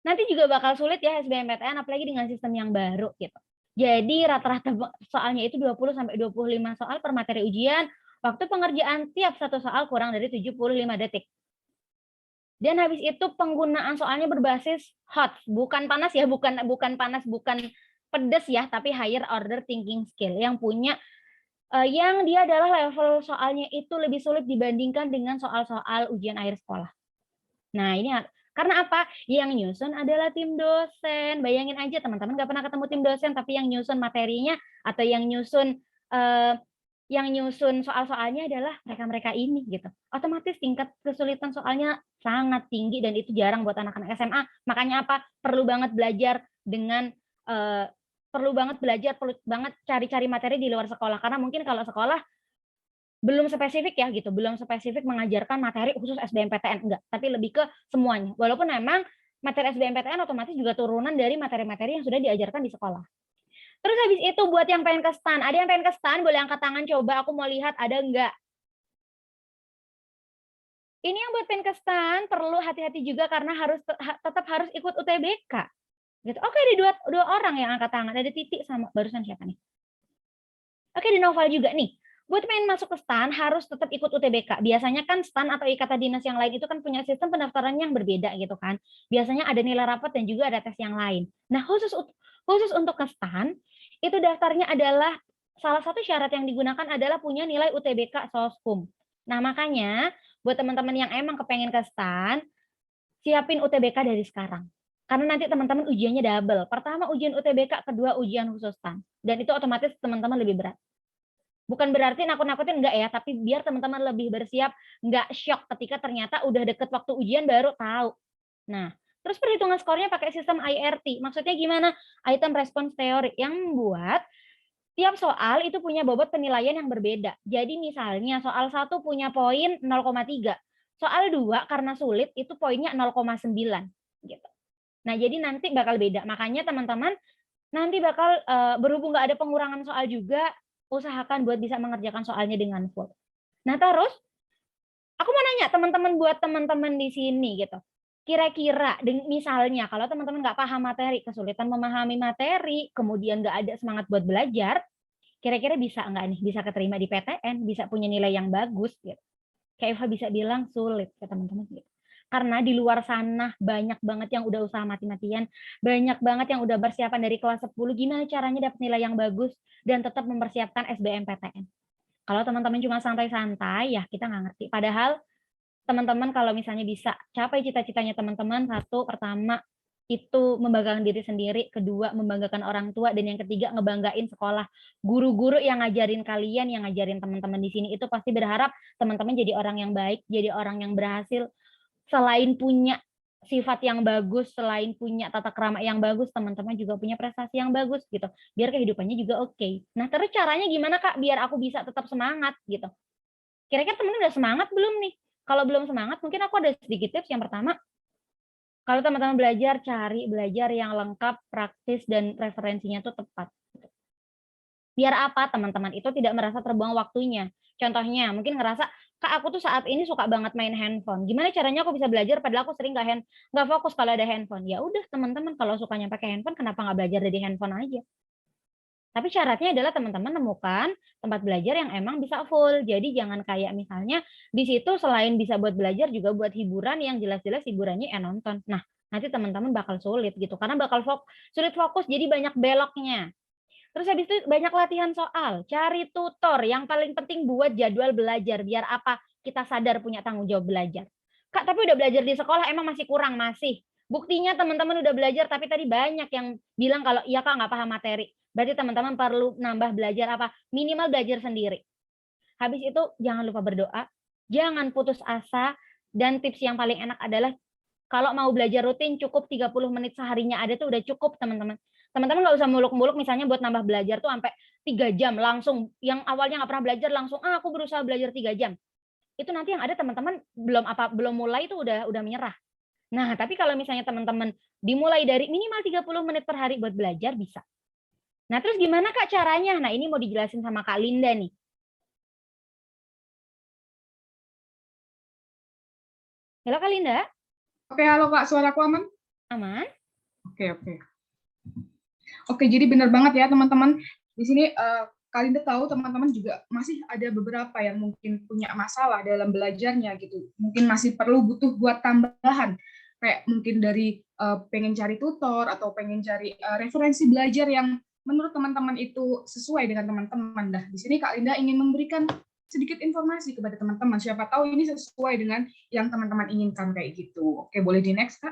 nanti juga bakal sulit ya SBMPTN, apalagi dengan sistem yang baru gitu. Jadi rata-rata soalnya itu 20-25 soal per materi ujian, waktu pengerjaan tiap satu soal kurang dari 75 detik. Dan habis itu penggunaan soalnya berbasis hot, bukan panas ya, bukan panas, bukan pedes ya, tapi higher order thinking skill yang punya yang dia adalah level soalnya itu lebih sulit dibandingkan dengan soal-soal ujian akhir sekolah. Nah, ini karena apa? Yang nyusun adalah tim dosen. Bayangin aja teman-teman nggak pernah ketemu tim dosen, tapi yang nyusun materinya atau yang nyusun soal-soalnya adalah mereka-mereka ini gitu. Otomatis tingkat kesulitan soalnya sangat tinggi dan itu jarang buat anak-anak SMA. Makanya apa? Perlu banget belajar perlu banget cari-cari materi di luar sekolah. Karena mungkin kalau sekolah belum spesifik ya gitu, belum spesifik mengajarkan materi khusus SBMPTN, enggak, tapi lebih ke semuanya. Walaupun memang materi SBMPTN otomatis juga turunan dari materi-materi yang sudah diajarkan di sekolah. Terus habis itu buat yang pengen ke STAN, ada yang pengen ke STAN boleh angkat tangan coba, aku mau lihat ada enggak. Ini yang buat pengen ke STAN perlu hati-hati juga karena tetap harus ikut UTBK. Gitu. Oke, ada dua orang yang angkat tangan, ada Titik sama barusan siapa nih? Oke, di Noval juga nih. Buat pengen masuk ke STAN harus tetap ikut UTBK. Biasanya kan STAN atau ikatan dinas yang lain itu kan punya sistem pendaftaran yang berbeda gitu kan. Biasanya ada nilai rapot dan juga ada tes yang lain. Nah, Khusus untuk ke STAN, itu daftarnya adalah salah satu syarat yang digunakan adalah punya nilai UTBK Soskum. Nah, makanya buat teman-teman yang emang kepengen ke STAN, siapin UTBK dari sekarang. Karena nanti teman-teman ujiannya double. Pertama ujian UTBK, kedua ujian khusus STAN. Dan itu otomatis teman-teman lebih berat. Bukan berarti nakut-nakutin enggak ya, tapi biar teman-teman lebih bersiap, enggak shock ketika ternyata udah deket waktu ujian baru tahu. Nah, terus perhitungan skornya pakai sistem IRT. Maksudnya gimana? Item Response Theory yang membuat tiap soal itu punya bobot penilaian yang berbeda. Jadi misalnya soal 1 punya poin 0,3. Soal 2 karena sulit itu poinnya 0,9 gitu. Nah, jadi nanti bakal beda. Makanya teman-teman nanti bakal berhubung nggak ada pengurangan soal juga, usahakan buat bisa mengerjakan soalnya dengan full. Nah, terus aku mau nanya teman-teman buat teman-teman di sini gitu. Kira-kira misalnya kalau teman-teman nggak paham materi, kesulitan memahami materi, kemudian nggak ada semangat buat belajar, kira-kira bisa nggak nih? Bisa keterima di PTN, bisa punya nilai yang bagus gitu. Kayak Eva bisa bilang sulit ke teman-teman gitu. Karena di luar sana banyak banget yang udah usaha mati-matian, banyak banget yang udah persiapan dari kelas 10, gimana caranya dapat nilai yang bagus dan tetap mempersiapkan SBMPTN. Kalau teman-teman cuma santai-santai, ya kita nggak ngerti. Padahal teman-teman kalau misalnya bisa capai cita-citanya teman-teman, satu, pertama, itu membanggakan diri sendiri, kedua, membanggakan orang tua, dan yang ketiga, ngebanggain sekolah. Guru-guru yang ngajarin kalian, yang ngajarin teman-teman di sini, itu pasti berharap teman-teman jadi orang yang baik, jadi orang yang berhasil, selain punya sifat yang bagus, selain punya tata krama yang bagus, teman-teman juga punya prestasi yang bagus gitu. Biar kehidupannya juga oke. Nah, terus caranya gimana Kak biar aku bisa tetap semangat gitu? Kira-kira teman-teman udah semangat belum nih? Kalau belum semangat, mungkin aku ada sedikit tips. Yang pertama, kalau teman-teman belajar, cari belajar yang lengkap, praktis, dan referensinya tuh tepat. Biar apa teman-teman itu tidak merasa terbuang waktunya. Contohnya, mungkin ngerasa, Kak, aku tuh saat ini suka banget main handphone. Gimana caranya aku bisa belajar padahal aku sering nggak fokus kalau ada handphone? Ya udah teman-teman, kalau sukanya pakai handphone, kenapa nggak belajar dari handphone aja? Tapi syaratnya adalah teman-teman menemukan tempat belajar yang emang bisa full. Jadi jangan kayak misalnya di situ selain bisa buat belajar juga buat hiburan yang jelas-jelas hiburannya nonton. Nah, nanti teman-teman bakal sulit gitu karena bakal sulit fokus jadi banyak beloknya. Terus habis itu banyak latihan soal, cari tutor, yang paling penting buat jadwal belajar, biar apa? Kita sadar punya tanggung jawab belajar. Kak, tapi udah belajar di sekolah emang masih kurang, masih. Buktinya teman-teman udah belajar, tapi tadi banyak yang bilang kalau iya Kak nggak paham materi. Berarti teman-teman perlu nambah belajar apa? Minimal belajar sendiri. Habis itu jangan lupa berdoa, jangan putus asa, dan tips yang paling enak adalah kalau mau belajar rutin cukup 30 menit seharinya ada tuh udah cukup teman-teman. Teman-teman nggak usah muluk-muluk misalnya buat nambah belajar tuh sampai 3 jam langsung. Yang awalnya nggak pernah belajar langsung, aku berusaha belajar 3 jam. Itu nanti yang ada teman-teman belum mulai itu udah menyerah. Nah, tapi kalau misalnya teman-teman dimulai dari minimal 30 menit per hari buat belajar bisa. Nah, terus gimana Kak caranya? Nah, ini mau dijelasin sama Kak Linda nih. Halo Kak Linda?
Oke, halo Kak, suaraku aman?
Aman?
Oke. Oke, jadi benar banget ya teman-teman. Di sini Kak Linda tahu teman-teman juga masih ada beberapa yang mungkin punya masalah dalam belajarnya gitu. Mungkin masih butuh buat tambahan. Kayak mungkin dari pengen cari tutor atau pengen cari referensi belajar yang menurut teman-teman itu sesuai dengan teman-teman. Nah, di sini Kak Linda ingin memberikan sedikit informasi kepada teman-teman. Siapa tahu ini sesuai dengan yang teman-teman inginkan kayak gitu. Oke, boleh di next, Kak?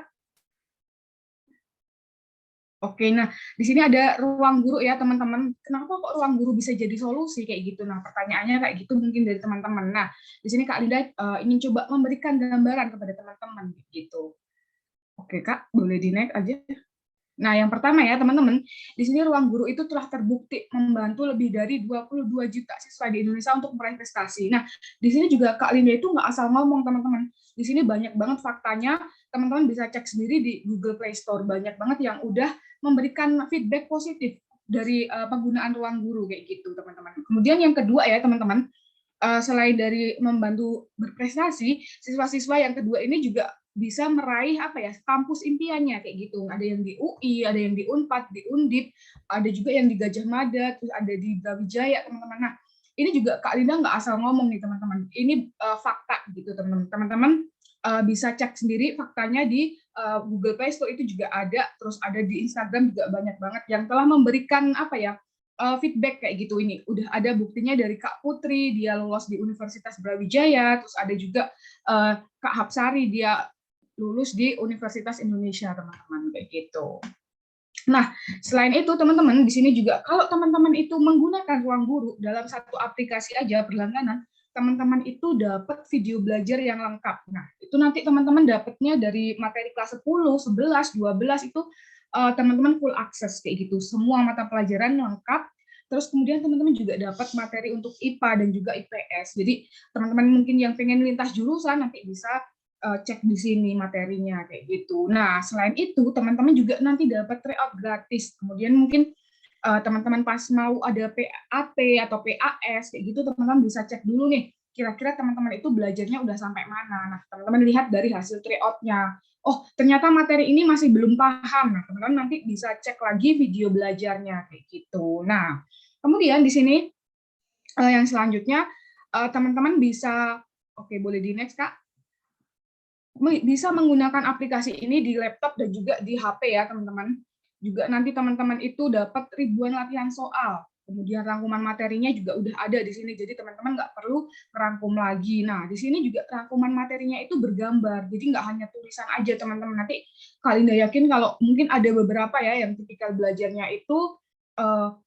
Oke, nah di sini ada ruang guru ya teman-teman. Kenapa kok ruang guru bisa jadi solusi kayak gitu? Nah, pertanyaannya kayak gitu mungkin dari teman-teman. Nah, di sini Kak Linda ingin coba memberikan gambaran kepada teman-teman gitu. Oke, Kak, boleh di next aja. Nah, yang pertama ya teman-teman, di sini ruang guru itu telah terbukti membantu lebih dari 22 juta siswa di Indonesia untuk meraih prestasi. Nah, di sini juga Kak Linda itu nggak asal ngomong teman-teman. Di sini banyak banget faktanya, teman-teman bisa cek sendiri di Google Play Store. Banyak banget yang udah memberikan feedback positif dari penggunaan ruang guru kayak gitu teman-teman. Kemudian yang kedua ya teman-teman, selain dari membantu berprestasi, siswa-siswa yang kedua ini juga bisa meraih kampus impiannya kayak gitu. Ada yang di UI, ada yang di Unpad, di Undip, ada juga yang di Gajah Mada, terus ada di Brawijaya teman-teman. Nah, ini juga Kak Linda nggak asal ngomong nih teman-teman. Ini fakta gitu teman-teman. Teman-teman bisa cek sendiri faktanya di Google Play Store, itu juga ada, terus ada di Instagram juga banyak banget yang telah memberikan feedback kayak gitu. Ini udah ada buktinya dari Kak Putri, dia lolos di Universitas Brawijaya, terus ada juga Kak Hapsari, dia lulus di Universitas Indonesia, teman-teman, kayak gitu. Nah, selain itu teman-teman, di sini juga kalau teman-teman itu menggunakan Ruang Guru dalam satu aplikasi aja berlangganan, teman-teman itu dapat video belajar yang lengkap. Nah, itu nanti teman-teman dapatnya dari materi kelas 10, 11, 12 itu teman-teman full akses kayak gitu. Semua mata pelajaran lengkap. Terus kemudian teman-teman juga dapat materi untuk IPA dan juga IPS. Jadi teman-teman mungkin yang pengen lintas jurusan nanti bisa cek di sini materinya kayak gitu. Nah, selain itu teman-teman juga nanti dapat tryout gratis. Kemudian mungkin teman-teman pas mau ada PAT atau PAS kayak gitu, teman-teman bisa cek dulu nih, kira-kira teman-teman itu belajarnya udah sampai mana. Nah, teman-teman lihat dari hasil tryout-nya. Oh, ternyata materi ini masih belum paham. Nah, teman-teman nanti bisa cek lagi video belajarnya kayak gitu. Nah, kemudian di sini yang selanjutnya teman-teman bisa, oke boleh di next Kak, bisa menggunakan aplikasi ini di laptop dan juga di HP ya teman-teman. Juga nanti teman-teman itu dapat ribuan latihan soal. Kemudian rangkuman materinya juga udah ada di sini, jadi teman-teman nggak perlu merangkum lagi. Nah, di sini juga rangkuman materinya itu bergambar, jadi nggak hanya tulisan aja teman-teman. Nanti kalian yakin kalau mungkin ada beberapa ya yang tipikal belajarnya itu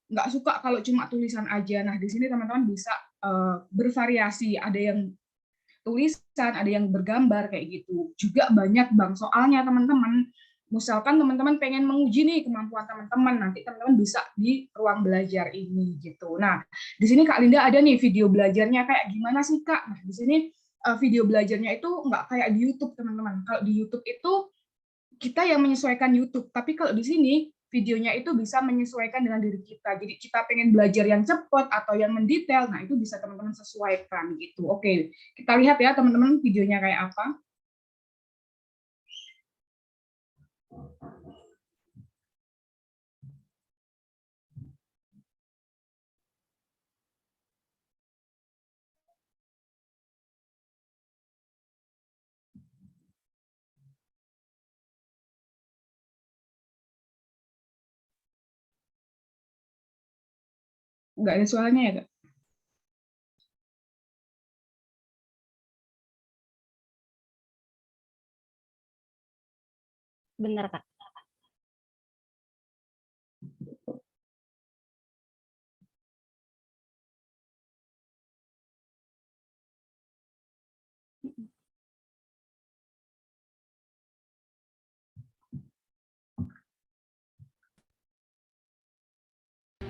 nggak suka kalau cuma tulisan aja. Nah, di sini teman-teman bisa bervariasi, ada yang tulisan, ada yang bergambar kayak gitu. Juga banyak bank soalnya teman-teman. Misalkan teman-teman pengen menguji nih kemampuan teman-teman, nanti teman-teman bisa di ruang belajar ini gitu. Nah, di sini Kak Linda ada nih video belajarnya kayak gimana sih Kak? Nah, di sini video belajarnya itu nggak kayak di YouTube teman-teman. Kalau di YouTube itu kita yang menyesuaikan YouTube, tapi kalau di sini videonya itu bisa menyesuaikan dengan diri kita. Jadi kita pengen belajar yang cepat atau yang mendetail, nah itu bisa teman-teman sesuaikan gitu. Oke, kita lihat ya teman-teman videonya kayak apa. Nggak ada suaranya ya, Kak?
Bener, Kak.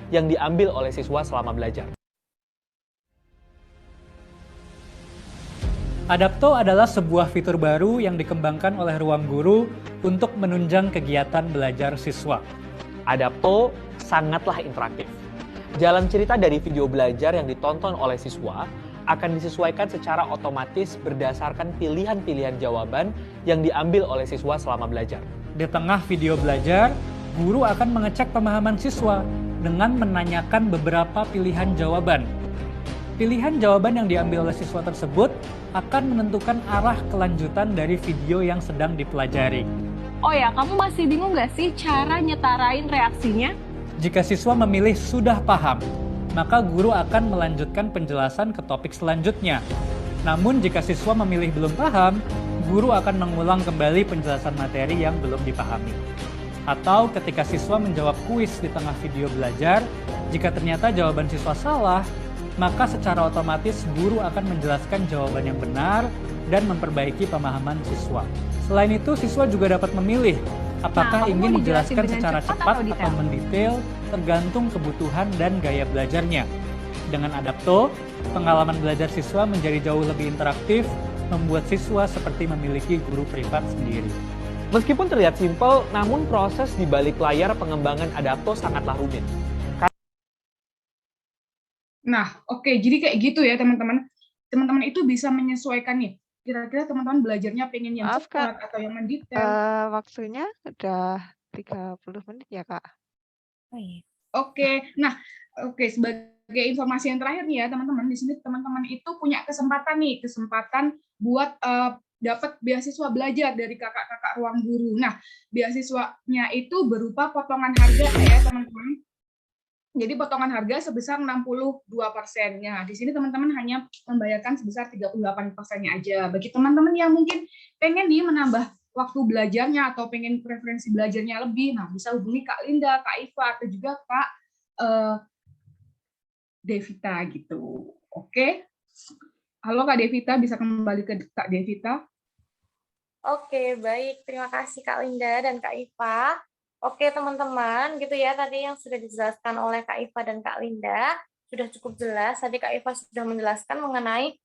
yang diambil oleh siswa selama belajar.
Adapto adalah sebuah fitur baru yang dikembangkan oleh Ruang Guru untuk menunjang kegiatan belajar siswa.
Adapto sangatlah interaktif. Jalan cerita dari video belajar yang ditonton oleh siswa akan disesuaikan secara otomatis berdasarkan pilihan-pilihan jawaban yang diambil oleh siswa selama belajar.
Di tengah video belajar, guru akan mengecek pemahaman siswa dengan menanyakan beberapa pilihan jawaban. Pilihan jawaban yang diambil oleh siswa tersebut akan menentukan arah kelanjutan dari video yang sedang dipelajari.
Oh ya, kamu masih bingung nggak sih cara nyetarain reaksinya?
Jika siswa memilih sudah paham, maka guru akan melanjutkan penjelasan ke topik selanjutnya. Namun jika siswa memilih belum paham, guru akan mengulang kembali penjelasan materi yang belum dipahami. Atau ketika siswa menjawab kuis di tengah video belajar, jika ternyata jawaban siswa salah, maka secara otomatis guru akan menjelaskan jawaban yang benar dan memperbaiki pemahaman siswa. Selain itu, siswa juga dapat memilih apakah ingin menjelaskan secara cepat atau mendetail, tergantung kebutuhan dan gaya belajarnya. Dengan Adapto, pengalaman belajar siswa menjadi jauh lebih interaktif, membuat siswa seperti memiliki guru privat sendiri.
Meskipun terlihat simpel, namun proses di balik layar pengembangan Adapto sangatlah rumit.
Nah, oke, jadi kayak gitu ya teman-teman. Teman-teman itu bisa menyesuaikan nih. Kira-kira teman-teman belajarnya pengen yang
Maaf,
cepat
Kak.
atau yang mendetail.
Waktunya udah 30 menit ya, Kak.
Oh, iya.
Oke, nah, oke, sebagai informasi yang terakhir nih ya teman-teman, di sini teman-teman itu punya kesempatan buat dapat beasiswa belajar dari kakak-kakak ruang guru. Nah, beasiswanya itu berupa potongan harga ya teman-teman. Jadi potongan harga sebesar 62%-nya. Di sini teman-teman hanya membayarkan sebesar 38%-nya aja. Bagi teman-teman yang mungkin pengen nih menambah waktu belajarnya atau pengen preferensi belajarnya lebih, nah bisa hubungi Kak Linda, Kak Iva, atau juga Kak Devita gitu. Oke. Halo Kak Devita, bisa kembali ke Kak Devita?
Oke, baik. Terima kasih Kak Linda dan Kak Iva. Oke, teman-teman, gitu ya tadi yang sudah dijelaskan oleh Kak Iva dan Kak Linda sudah cukup jelas. Tadi Kak Iva sudah menjelaskan mengenai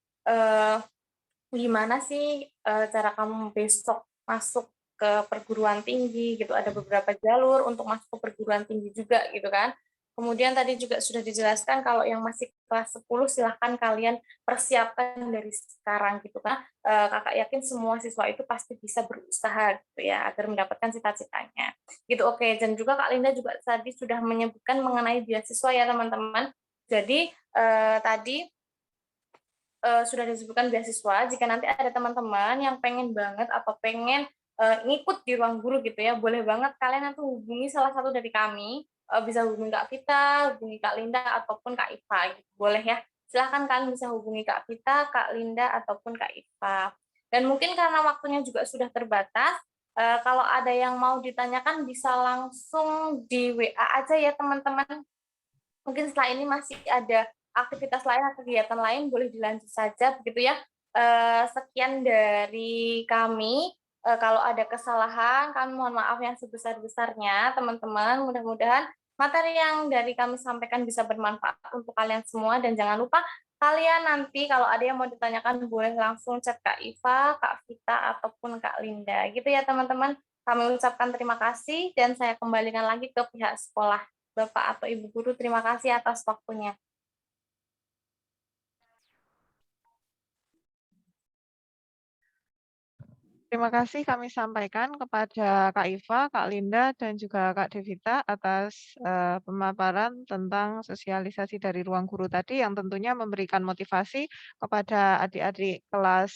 gimana sih cara kamu besok masuk ke perguruan tinggi gitu. Ada beberapa jalur untuk masuk ke perguruan tinggi juga gitu kan. Kemudian tadi juga sudah dijelaskan kalau yang masih kelas 10 silahkan kalian persiapkan dari sekarang gitu kan. Kakak yakin semua siswa itu pasti bisa berusaha gitu ya agar mendapatkan cita-citanya. Gitu oke. Dan juga Kak Linda juga tadi sudah menyebutkan mengenai beasiswa ya teman-teman. Jadi tadi sudah disebutkan beasiswa, jika nanti ada teman-teman yang pengen banget atau pengen ngikut di ruang guru gitu ya, boleh banget kalian nanti hubungi salah satu dari kami, bisa hubungi Kak Vita, hubungi Kak Linda, ataupun Kak Iva, gitu. Boleh ya, silahkan kalian bisa hubungi Kak Vita, Kak Linda, ataupun Kak Iva. Dan mungkin karena waktunya juga sudah terbatas, kalau ada yang mau ditanyakan bisa langsung di WA aja ya teman-teman. Mungkin setelah ini masih ada aktivitas lain atau kegiatan lain boleh dilanjut saja begitu ya. Sekian dari kami. Kalau ada kesalahan kami mohon maaf yang sebesar-besarnya teman-teman. Mudah-mudahan materi yang dari kami sampaikan bisa bermanfaat untuk kalian semua dan jangan lupa kalian nanti kalau ada yang mau ditanyakan boleh langsung chat Kak Iva, Kak Vita ataupun Kak Linda. Gitu ya teman-teman. Kami ucapkan terima kasih dan saya kembalikan lagi ke pihak sekolah. Bapak atau Ibu Guru, terima kasih atas waktunya.
Terima kasih kami sampaikan kepada Kak Iva, Kak Linda, dan juga Kak Devita atas pemaparan tentang sosialisasi dari ruang guru tadi yang tentunya memberikan motivasi kepada adik-adik kelas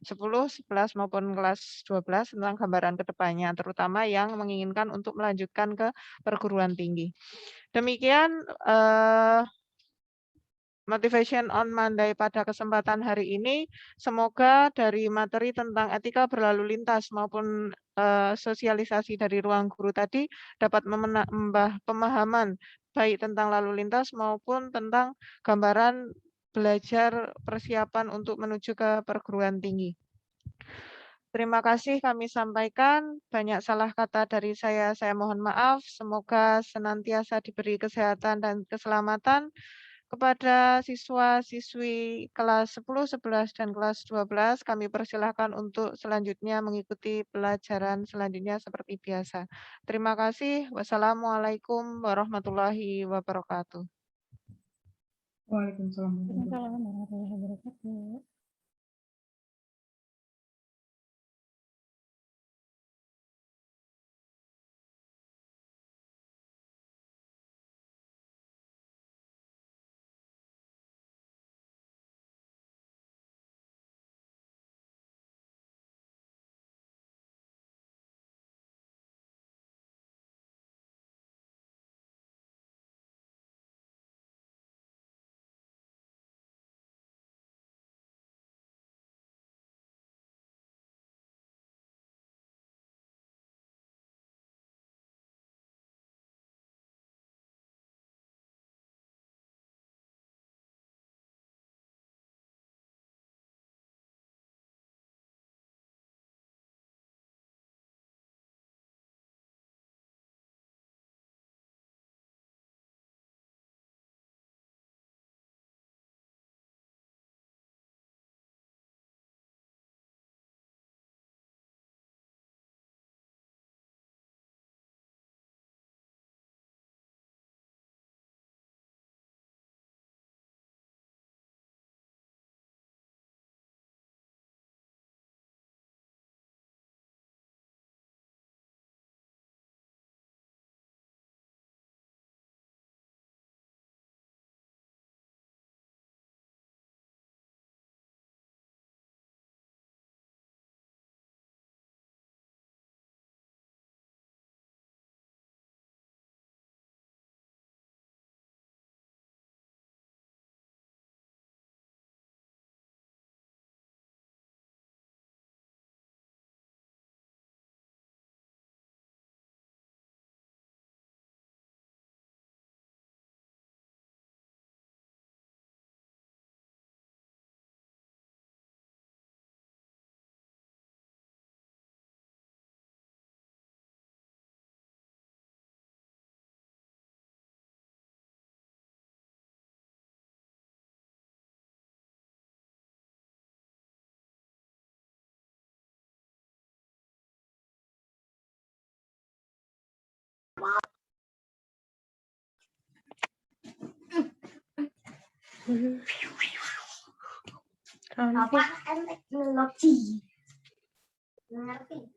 10, 11 maupun kelas 12 tentang gambaran kedepannya, terutama yang menginginkan untuk melanjutkan ke perguruan tinggi. Demikian Motivation on Monday pada kesempatan hari ini. Semoga dari materi tentang etika berlalu lintas maupun sosialisasi dari ruang guru tadi dapat menambah pemahaman baik tentang lalu lintas maupun tentang gambaran belajar persiapan untuk menuju ke perguruan tinggi. Terima kasih kami sampaikan. Banyak salah kata dari saya mohon maaf. Semoga senantiasa diberi kesehatan dan keselamatan. Kepada siswa-siswi kelas 10, 11, dan kelas 12, kami persilahkan untuk selanjutnya mengikuti pelajaran selanjutnya seperti biasa. Terima kasih. Wassalamualaikum warahmatullahi wabarakatuh.
Waalaikumsalam
warahmatullahi wabarakatuh.
Apa kan teknologi? Ngerti?